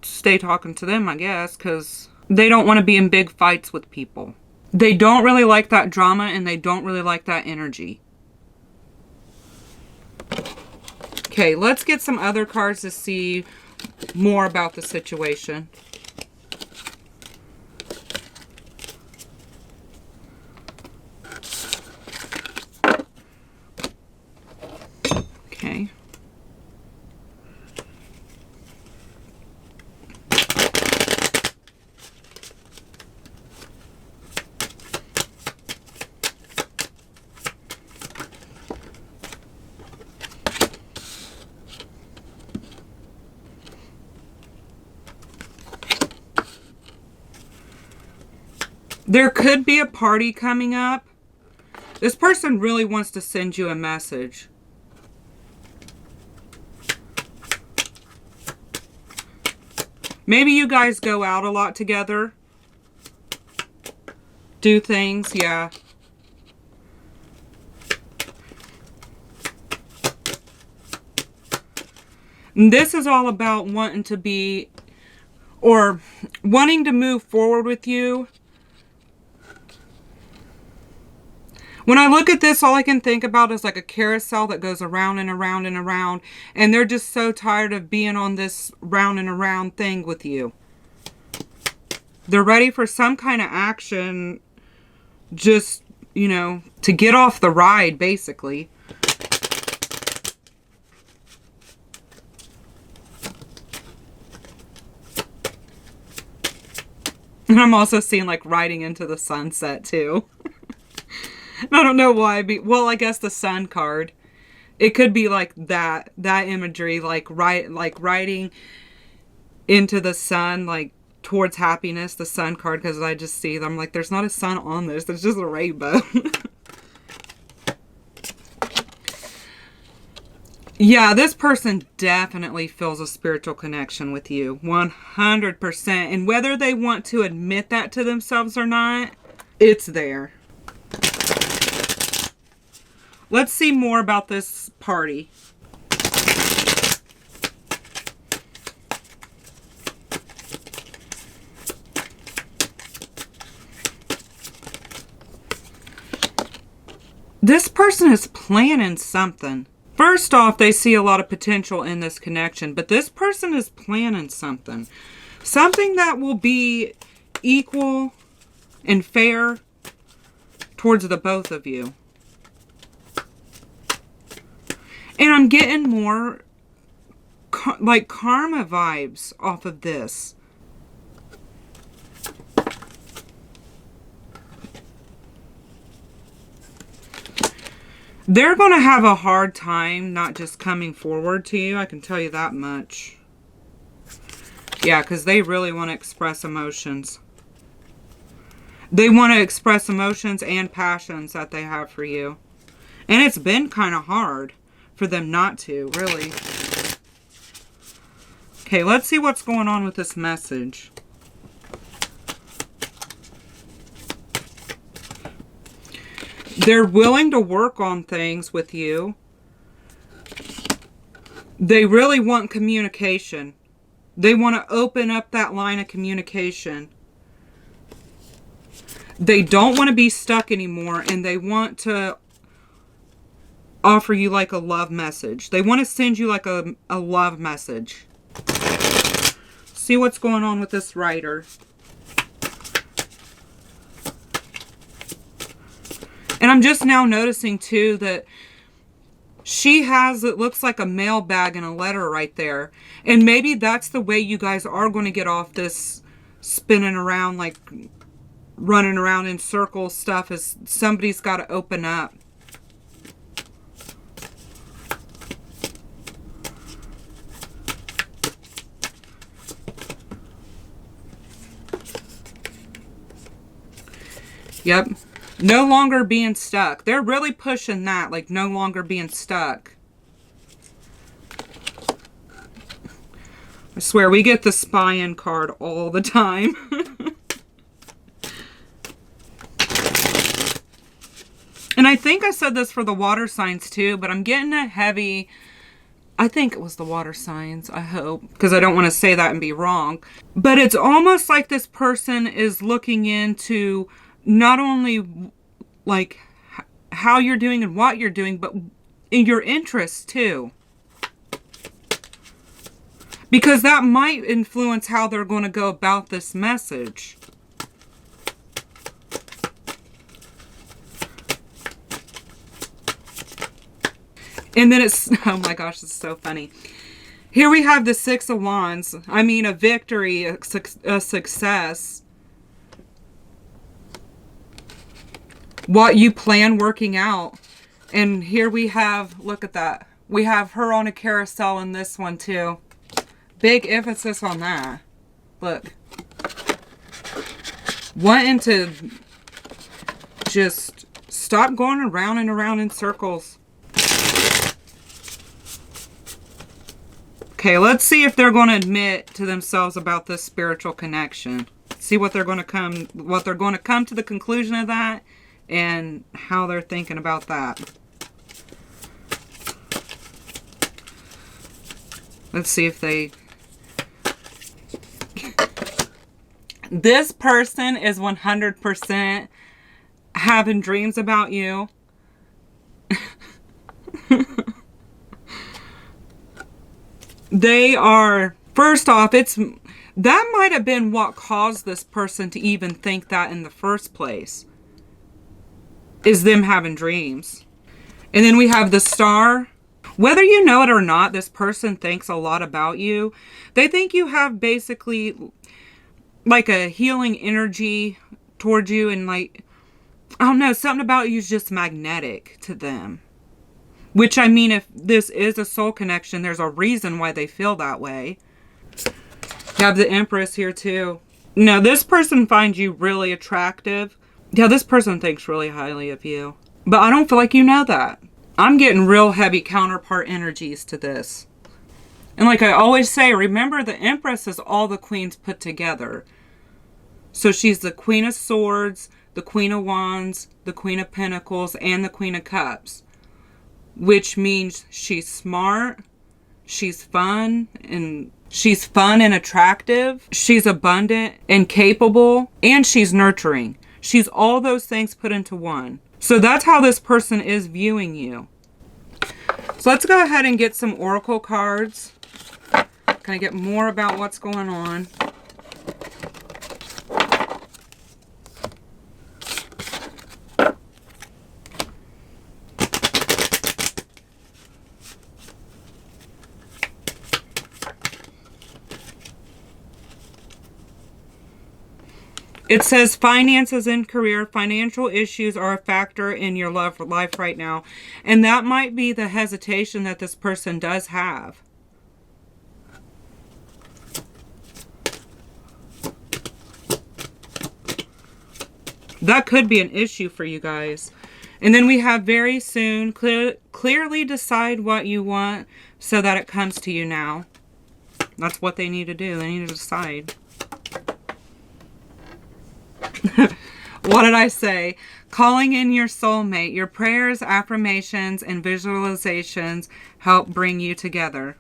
stay talking to them, I guess, because they don't want to be in big fights with people. They don't really like that drama, and they don't really like that energy. Okay, let's get some other cards to see more about the situation. Okay. There could be a party coming up. This person really wants to send you a message. Maybe you guys go out a lot together. Do things, yeah. And this is all about wanting to be, or wanting to move forward with you. When I look at this, all I can think about is like a carousel that goes around and around and around. And they're just so tired of being on this round and around thing with you. They're ready for some kind of action. Just, you know, to get off the ride, basically. And I'm also seeing like riding into the sunset too. I don't know why. Well, I guess the sun card. It could be like that imagery, like riding into the sun, like towards happiness, the sun card, because I just see them like there's not a sun on this. There's just a rainbow. Yeah, this person definitely feels a spiritual connection with you. 100%. And whether they want to admit that to themselves or not, it's there. Let's see more about this party. This person is planning something. First off, they see a lot of potential in this connection, but this person is planning something. Something that will be equal and fair towards the both of you. And I'm getting more like karma vibes off of this. They're going to have a hard time not just coming forward to you. I can tell you that much. Yeah, because they really want to express emotions. They want to express emotions and passions that they have for you. And it's been kind of hard for them not to, really. Okay, let's see what's going on with this message. They're willing to work on things with you. They really want communication. They want to open up that line of communication. They don't want to be stuck anymore, and they want to offer you like a love message. They want to send you like a love message. See what's going on with this writer. And I'm just now noticing too that she has, it looks like a mailbag and a letter right there. And maybe that's the way you guys are going to get off this spinning around, like running around in circles stuff, is somebody's got to open up. Yep. No longer being stuck. They're really pushing that, like no longer being stuck. I swear, we get the spy-in card all the time. And I think I said this for the water signs too, but I'm getting a heavy... I think it was the water signs, I hope, because I don't want to say that and be wrong. But it's almost like this person is looking into not only like how you're doing and what you're doing, but in your interests too. Because that might influence how they're going to go about this message. And then it's, oh my gosh, this is so funny. Here we have the Six of Wands. I mean, a victory, a success. What you plan working out. And here we have, look at that. We have her on a carousel in this one too. Big emphasis on that. Look. Wanting to just stop going around and around in circles. Okay, let's see if they're going to admit to themselves about this spiritual connection. See what they're going to come to the conclusion of that, and how they're thinking about that. Let's see if they... This person is 100% having dreams about you. They are, first off, that might have been what caused this person to even think that in the first place. Is them having dreams. And then we have the Star. Whether you know it or not, this person thinks a lot about you. They think you have basically like a healing energy towards you, and like, I don't know, something about you is just magnetic to them. Which, I mean, if this is a soul connection, there's a reason why they feel that way. You have the Empress here too. No, this person finds you really attractive. Yeah, this person thinks really highly of you. But I don't feel like you know that. I'm getting real heavy counterpart energies to this. And like I always say, remember the Empress is all the queens put together. So she's the Queen of Swords, the Queen of Wands, the Queen of Pentacles, and the Queen of Cups. Which means she's smart, she's fun and attractive, she's abundant and capable, and she's nurturing. She's all those things put into one. So that's how this person is viewing you. So let's go ahead and get some oracle cards. Kind of get more about what's going on. It says finances and career. Financial issues are a factor in your love life right now. And that might be the hesitation that this person does have. That could be an issue for you guys. And then we have very soon. Clearly decide what you want so that it comes to you now. That's what they need to do. They need to decide. What did I say? Calling in your soulmate. Your prayers, affirmations, and visualizations help bring you together.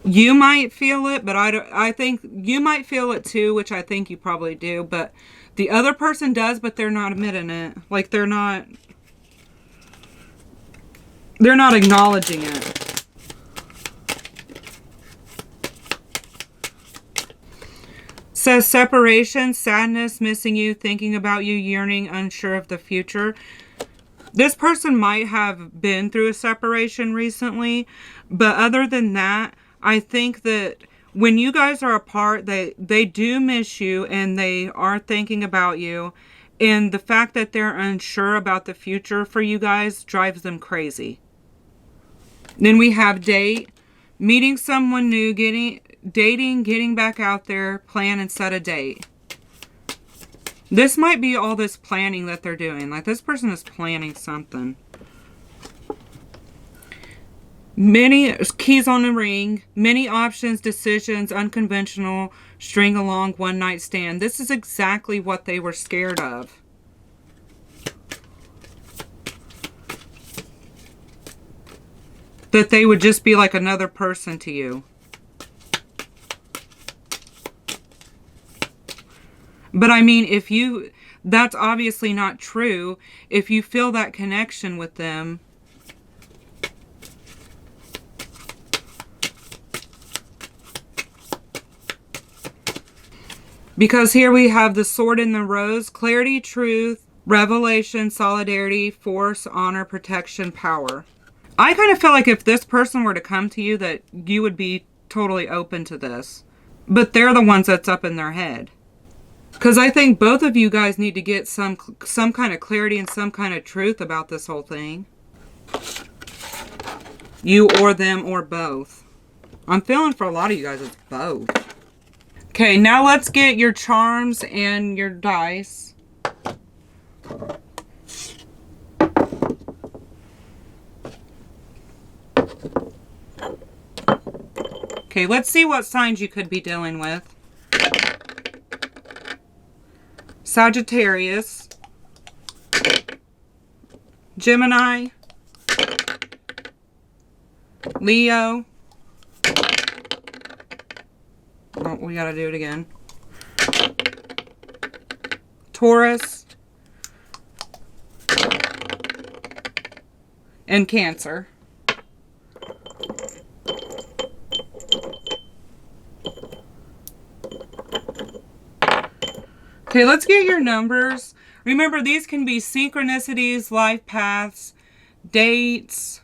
You might feel it, but I think you might feel it too, which I think you probably do, but the other person does, but they're not admitting it. Like they're not acknowledging it. Says separation, sadness, missing you, thinking about you, yearning, unsure of the future. This person might have been through a separation recently, but other than that, I think that when you guys are apart, they do miss you and they are thinking about you. And the fact that they're unsure about the future for you guys drives them crazy. Then we have date, meeting someone new, dating, getting back out there, plan and set a date. This might be all this planning that they're doing. Like this person is planning something. Many keys on the ring, many options, decisions, unconventional, string along, one night stand. This is exactly what they were scared of. That they would just be like another person to you. But I mean, that's obviously not true. If you feel that connection with them, because here we have the sword and the rose, clarity, truth, revelation, solidarity, force, honor, protection, power. I kind of feel like if this person were to come to you, that you would be totally open to this. But they're the ones that's up in their head. Because I think both of you guys need to get some kind of clarity and some kind of truth about this whole thing. You or them or both. I'm feeling for a lot of you guys it's both. Okay, now let's get your charms and your dice. Okay, let's see what signs you could be dealing with. Sagittarius, Gemini, Leo. Oh, we gotta do it again. Taurus and Cancer. Okay, let's get your numbers. Remember, these can be synchronicities, life paths, dates,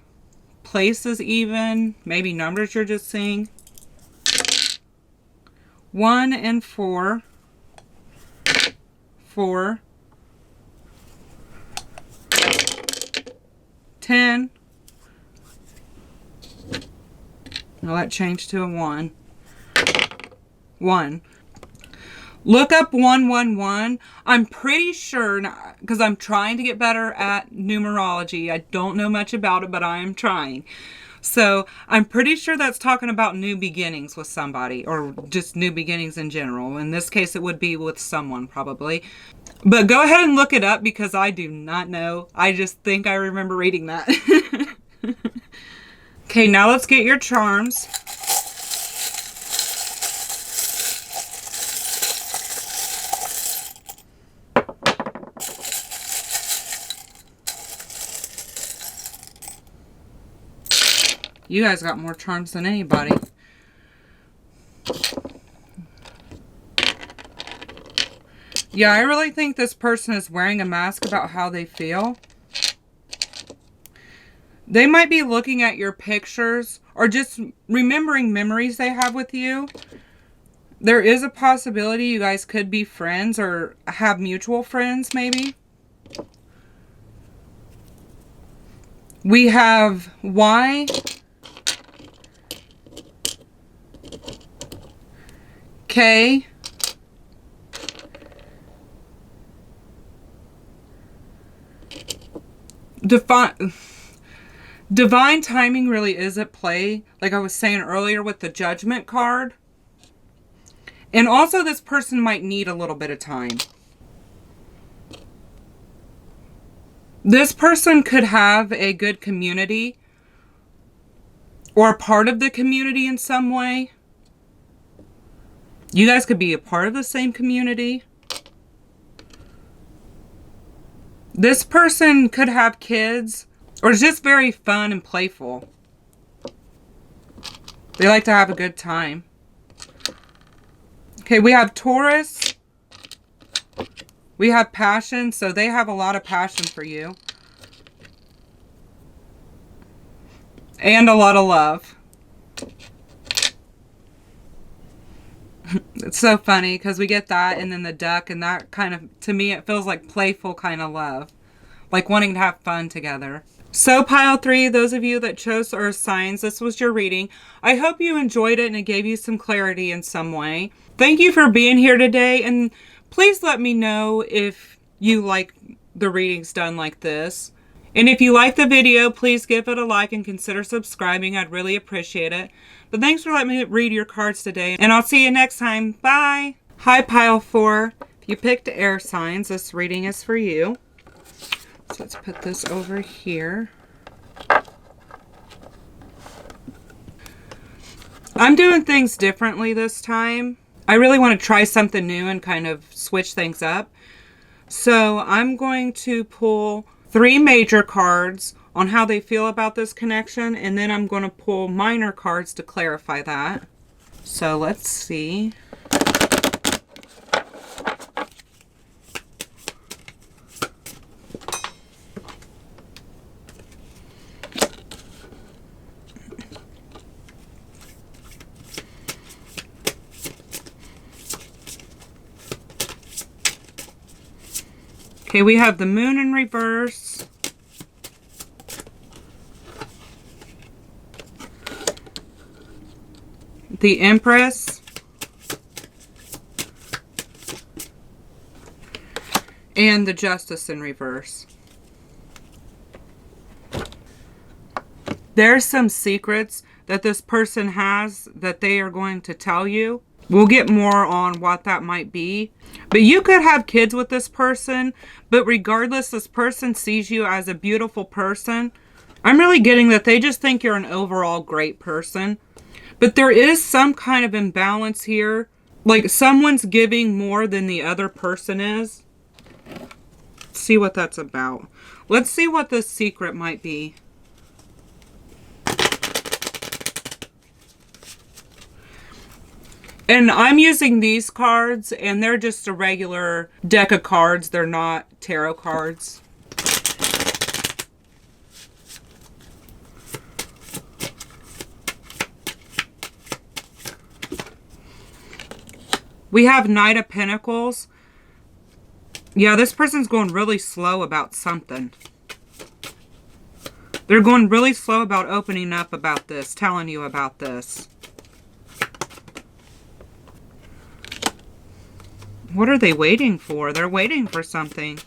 places even, maybe numbers you're just seeing. 1 and 4. 4. 10. Now that changed to a 1. 1. Look up 111. I'm pretty sure, because I'm trying to get better at numerology. I don't know much about it, but I am trying. So I'm pretty sure that's talking about new beginnings with somebody, or just new beginnings in general. In this case, it would be with someone probably. But go ahead and look it up because I do not know. I just think I remember reading that. Okay, now let's get your charms. You guys got more charms than anybody. Yeah, I really think this person is wearing a mask about how they feel. They might be looking at your pictures or just remembering memories they have with you. There is a possibility you guys could be friends or have mutual friends, maybe. We have Y, K, Divine timing really is at play, like I was saying earlier with the Judgment card. And also this person might need a little bit of time. This person could have a good community or a part of the community in some way. You guys could be a part of the same community. This person could have kids or is just very fun and playful. They like to have a good time. Okay, we have Taurus. We have passion, so they have a lot of passion for you. And a lot of love. It's so funny because we get that and then the duck, and that kind of, to me, it feels like playful kind of love. Like wanting to have fun together. So pile 3, those of you that chose earth signs, this was your reading. I hope you enjoyed it and it gave you some clarity in some way. Thank you for being here today, and please let me know if you like the readings done like this. And if you like the video, please give it a like and consider subscribing. I'd really appreciate it. But thanks for letting me read your cards today, and I'll see you next time. Bye! Hi pile 4. If you picked air signs, this reading is for you. So let's put this over here. I'm doing things differently this time. I really want to try something new and kind of switch things up. So I'm going to pull 3 major cards on how they feel about this connection, and then I'm going to pull minor cards to clarify that. So let's see. Okay, we have the moon in reverse. The Empress. And the Justice in reverse. There's some secrets that this person has that they are going to tell you. We'll get more on what that might be. But you could have kids with this person, but regardless, this person sees you as a beautiful person. I'm really getting that they just think you're an overall great person. But there is some kind of imbalance here. Like someone's giving more than the other person is. Let's see what that's about. Let's see what this secret might be. And I'm using these cards, and they're just a regular deck of cards. They're not tarot cards. We have Knight of Pentacles. Yeah, this person's going really slow about something. They're going really slow about opening up about this, telling you about this. What are they waiting for? They're waiting for something.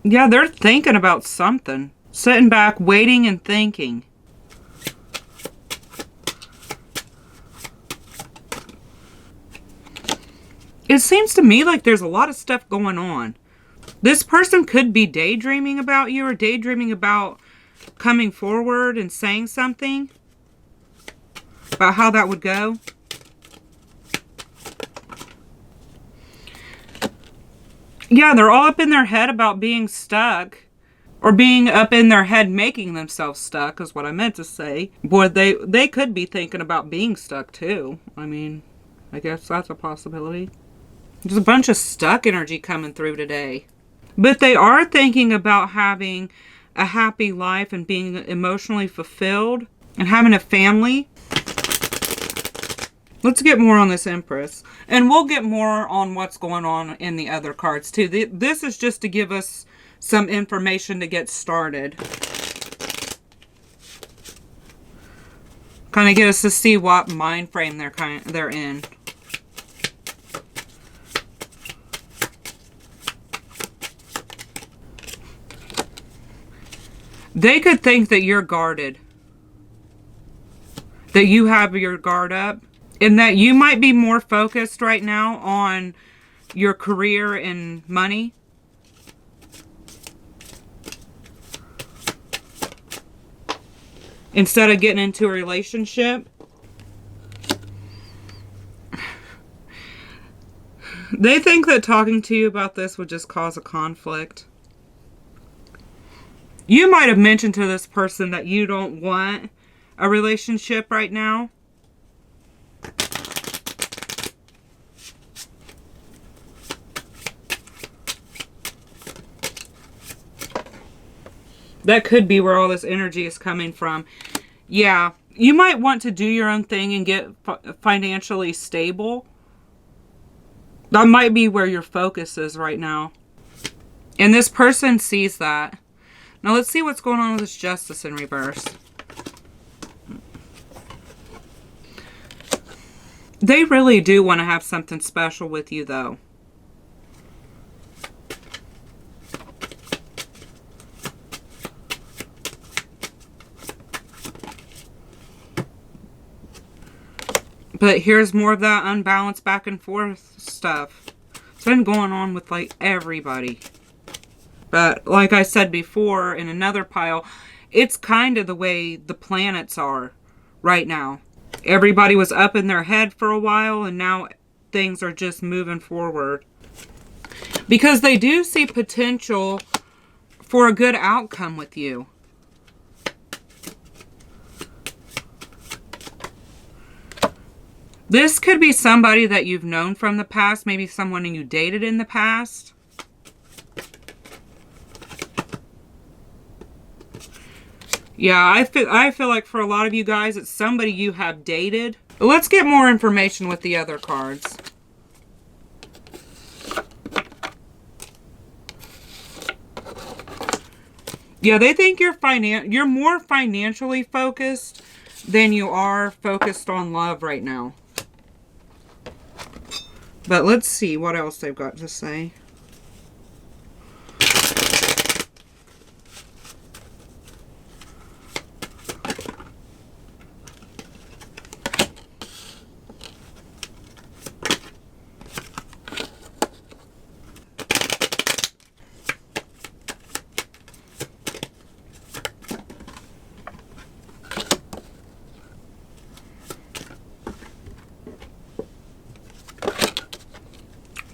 Yeah, they're thinking about something. Sitting back, waiting and thinking. It seems to me like there's a lot of stuff going on. This person could be daydreaming about you or daydreaming about coming forward and saying something about how that would go. Yeah, they're all up in their head about being stuck. Or being up in their head making themselves stuck is what I meant to say. Boy, they could be thinking about being stuck too. I mean, I guess that's a possibility. There's a bunch of stuck energy coming through today. But they are thinking about having a happy life and being emotionally fulfilled and having a family. Let's get more on this Empress. And we'll get more on what's going on in the other cards too. This is just to give us some information to get started. Kind of get us to see what mind frame they're in. They could think that you're guarded. That you have your guard up. And that you might be more focused right now on your career and money. Instead of getting into a relationship. They think that talking to you about this would just cause a conflict. You might have mentioned to this person that you don't want a relationship right now. That could be where all this energy is coming from. Yeah, you might want to do your own thing and get financially stable. That might be where your focus is right now. And this person sees that. Now let's see what's going on with this Justice in reverse. They really do want to have something special with you though. But here's more of that unbalanced back and forth stuff. It's been going on with like everybody. But like I said before in another pile, it's kind of the way the planets are right now. Everybody was up in their head for a while and now things are just moving forward. Because they do see potential for a good outcome with you. This could be somebody that you've known from the past. Maybe someone you dated in the past. Yeah, I feel like for a lot of you guys, it's somebody you have dated. Let's get more information with the other cards. Yeah, they think you're more financially focused than you are focused on love right now. But let's see what else they've got to say.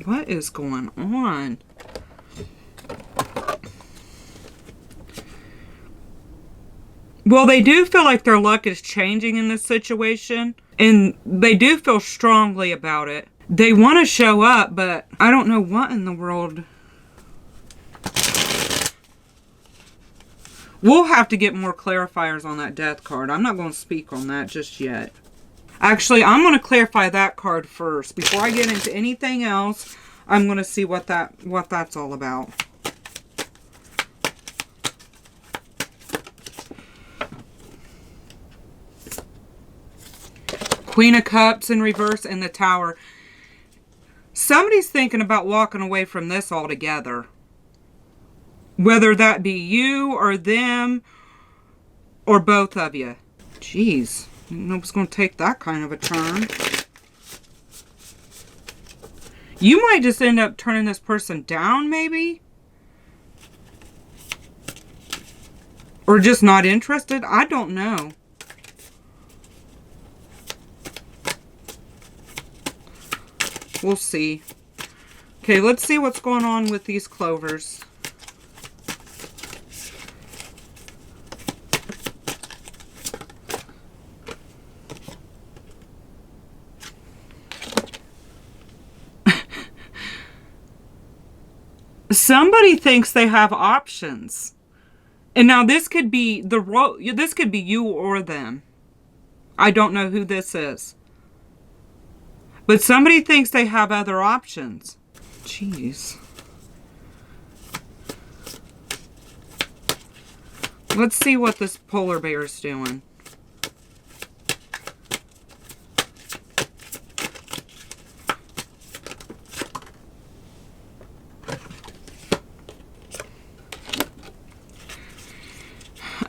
What is going on? Well, they do feel like their luck is changing in this situation. And they do feel strongly about it. They want to show up, but I don't know what in the world. We'll have to get more clarifiers on that death card. I'm not going to speak on that just yet. Actually, I'm going to clarify that card first. Before I get into anything else, I'm going to see what that's all about. Queen of Cups in reverse and the Tower. Somebody's thinking about walking away from this altogether. Whether that be you or them or both of you. Jeez. I didn't know it was going to take that kind of a turn. You might just end up turning this person down, maybe? Or just not interested? I don't know. We'll see. Okay, let's see what's going on with these clovers. Somebody thinks they have options. And now this could be this could be you or them. I don't know who this is. But somebody thinks they have other options. Jeez. Let's see what this polar bear is doing.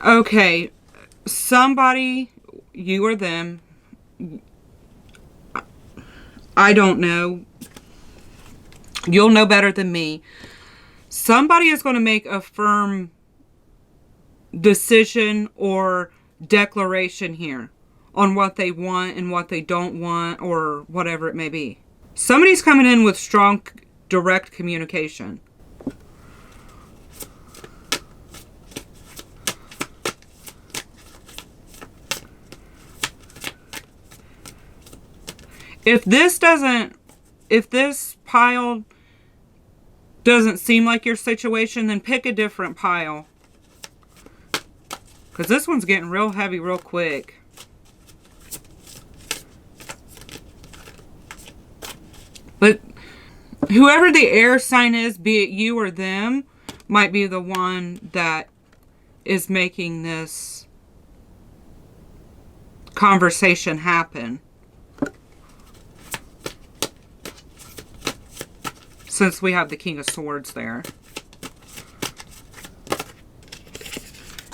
Okay, somebody, you or them, I don't know. You'll know better than me. Somebody is going to make a firm decision or declaration here on what they want and what they don't want, or whatever it may be. Somebody's coming in with strong, direct communication. If this pile doesn't seem like your situation, then pick a different pile. Because this one's getting real heavy real quick. But whoever the air sign is, be it you or them, might be the one that is making this conversation happen. Since we have the King of Swords there.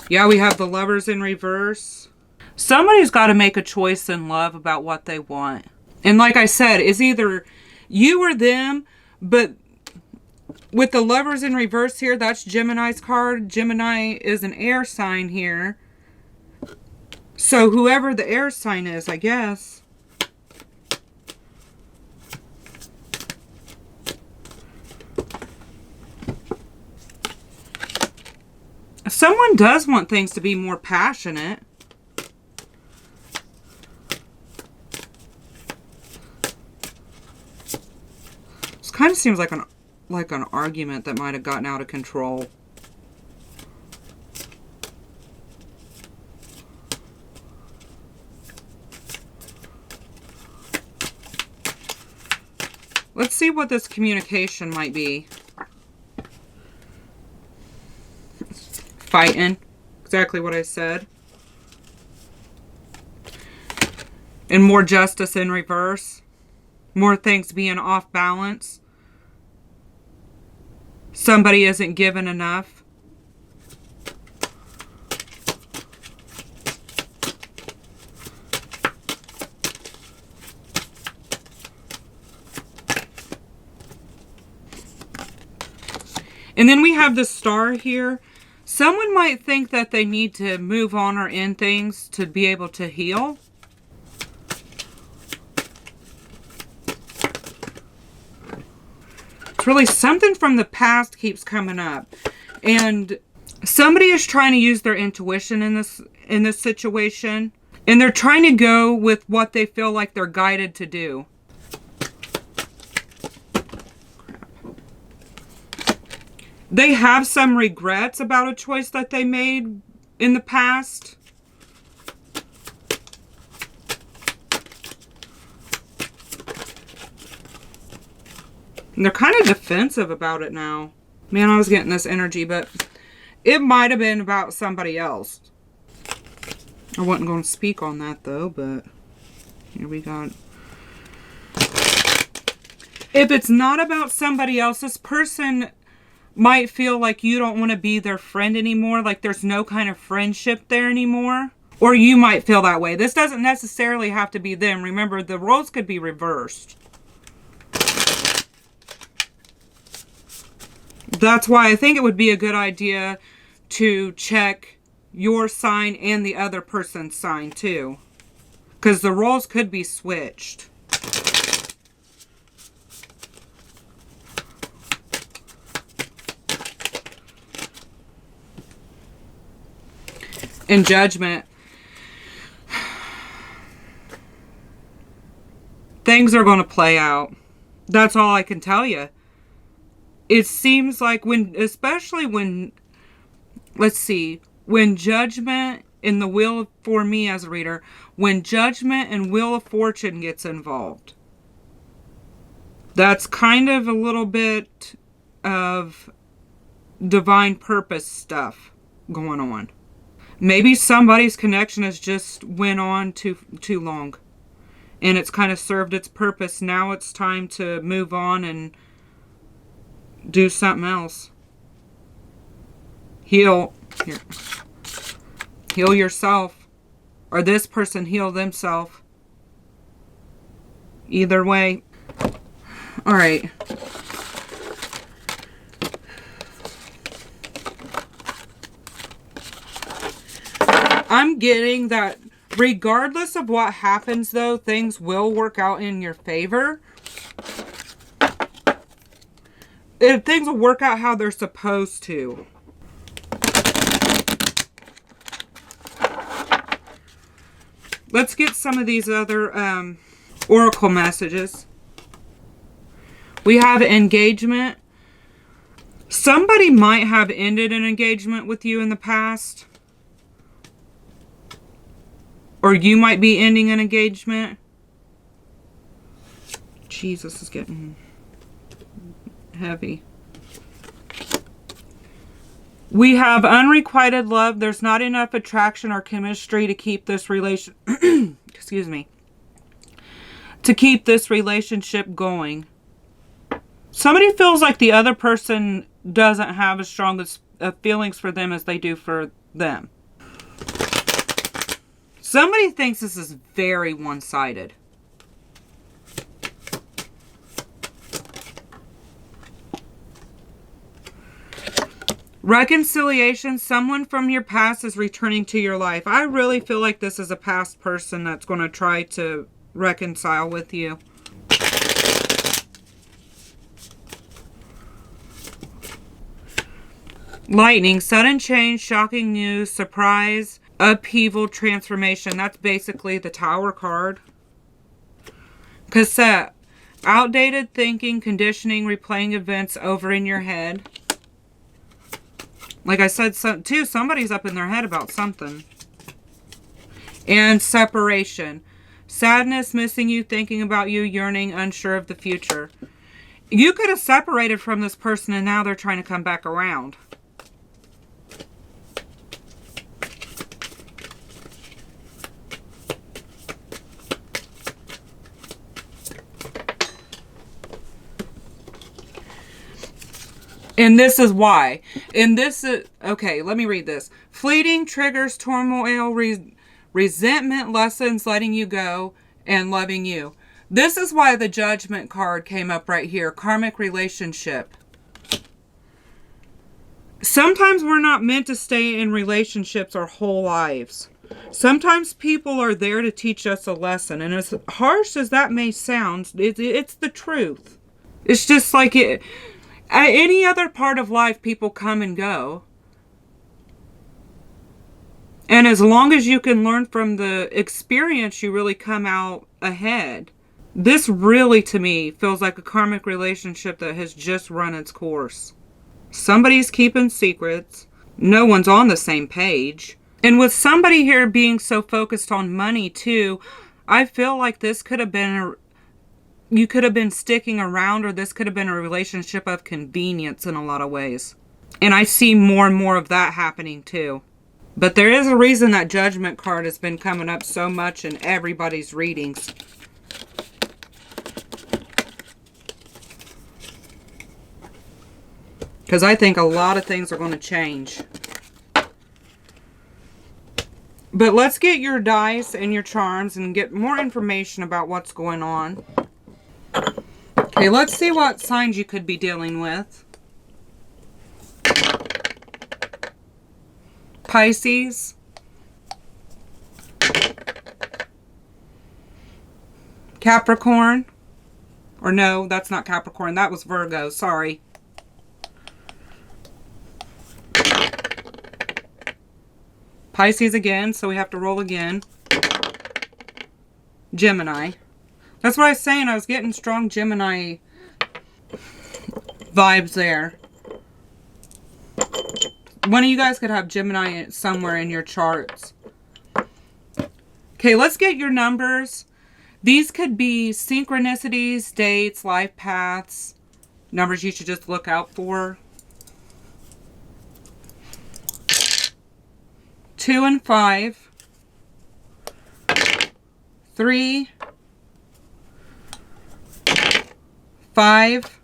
Yeah, we have the Lovers in reverse. Somebody's got to make a choice in love about what they want. And like I said, it's either you or them, but with the Lovers in reverse here, that's Gemini's card. Gemini is an air sign here. So whoever the air sign is, I guess. Someone does want things to be more passionate. This kind of seems like an argument that might have gotten out of control. Let's see what this communication might be. Fighting. Exactly what I said. And more justice in reverse. More things being off balance. Somebody isn't given enough. And then we have the Star here. Someone might think that they need to move on or end things to be able to heal. It's really something from the past keeps coming up. And somebody is trying to use their intuition in this situation. And they're trying to go with what they feel like they're guided to do. They have some regrets about a choice that they made in the past. And they're kind of defensive about it now. Man, I was getting this energy, but it might have been about somebody else. I wasn't going to speak on that though, but here we got. If it's not about somebody else, this person might feel like you don't want to be their friend anymore, like there's no kind of friendship there anymore. Or you might feel that way. This doesn't necessarily have to be them. Remember, the roles could be reversed. That's why I think it would be a good idea to check your sign and the other person's sign too. Because the roles could be switched. In Judgment, things are going to play out. That's all I can tell you. It seems like especially when let's see, when judgment in the wheel for me as a reader, when judgment and Wheel of Fortune gets involved. That's kind of a little bit of divine purpose stuff going on. Maybe somebody's connection has just went on too long. And it's kind of served its purpose. Now it's time to move on and do something else. Heal. Here. Heal yourself. Or this person heal themselves. Either way. Alright. I'm getting that regardless of what happens, though, things will work out in your favor. Things will work out how they're supposed to. Let's get some of these other oracle messages. We have engagement. Somebody might have ended an engagement with you in the past. Or you might be ending an engagement. Jesus, is getting heavy. We have unrequited love. There's not enough attraction or chemistry to keep this relation excuse me. To keep this relationship going. Somebody feels like the other person doesn't have as strong as feelings for them as they do for them. Somebody thinks this is very one-sided. Reconciliation. Someone from your past is returning to your life. I really feel like this is a past person that's going to try to reconcile with you. Lightning. Sudden change, shocking news, surprise, upheaval, transformation. That's basically the Tower card. Cassette. Outdated thinking, conditioning, replaying events over in your head. Like I said, too, somebody's up in their head about something. And separation. Sadness, missing you, thinking about you, yearning, unsure of the future. You could have separated from this person and now they're trying to come back around. And this is why. And this is... Okay, let me read this. Fleeting triggers, turmoil, resentment, lessons, letting you go, and loving you. This is why the Judgment card came up right here. Karmic relationship. Sometimes we're not meant to stay in relationships our whole lives. Sometimes people are there to teach us a lesson. And as harsh as that may sound, it's the truth. It's just like it... At any other part of life, people come and go. And as long as you can learn from the experience, you really come out ahead. This really, to me, feels like a karmic relationship that has just run its course. Somebody's keeping secrets. No one's on the same page. And with somebody here being so focused on money, too, I feel like this could have been you could have been sticking around, or this could have been a relationship of convenience in a lot of ways. And I see more and more of that happening too. But there is a reason that Judgment card has been coming up so much in everybody's readings. Because I think a lot of things are going to change. But let's get your dice and your charms and get more information about what's going on. Okay, let's see what signs you could be dealing with. Pisces. Capricorn. Or no, that's not Capricorn. That was Virgo. Sorry. Pisces again, so we have to roll again. Gemini. That's what I was saying. I was getting strong Gemini vibes there. One of you guys could have Gemini somewhere in your charts. Okay, let's get your numbers. These could be synchronicities, dates, life paths, numbers you should just look out for. 2 and 5. 3. 5.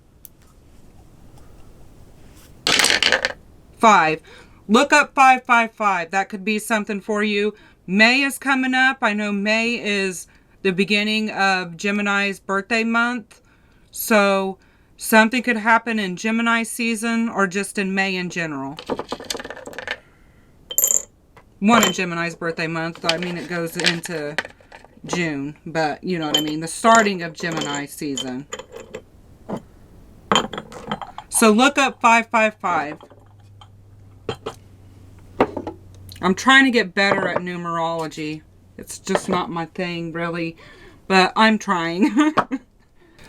5. Look up 555. That could be something for you. May is coming up. I know May is the beginning of Gemini's birthday month. So something could happen in Gemini season or just in May in general. One in Gemini's birthday month. I mean, it goes into June. But you know what I mean. The starting of Gemini season. So look up 555. I'm trying to get better at numerology. It's just not my thing, really. But I'm trying.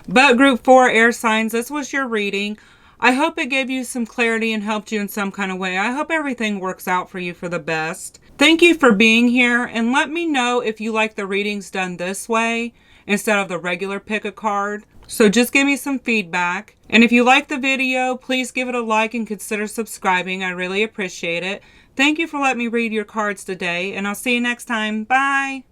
But group 4, air signs, this was your reading. I hope it gave you some clarity and helped you in some kind of way. I hope everything works out for you for the best. Thank you for being here. And let me know if you like the readings done this way instead of the regular pick a card. So just give me some feedback. And if you like the video, please give it a like and consider subscribing. I really appreciate it. Thank you for letting me read your cards today, and I'll see you next time. Bye!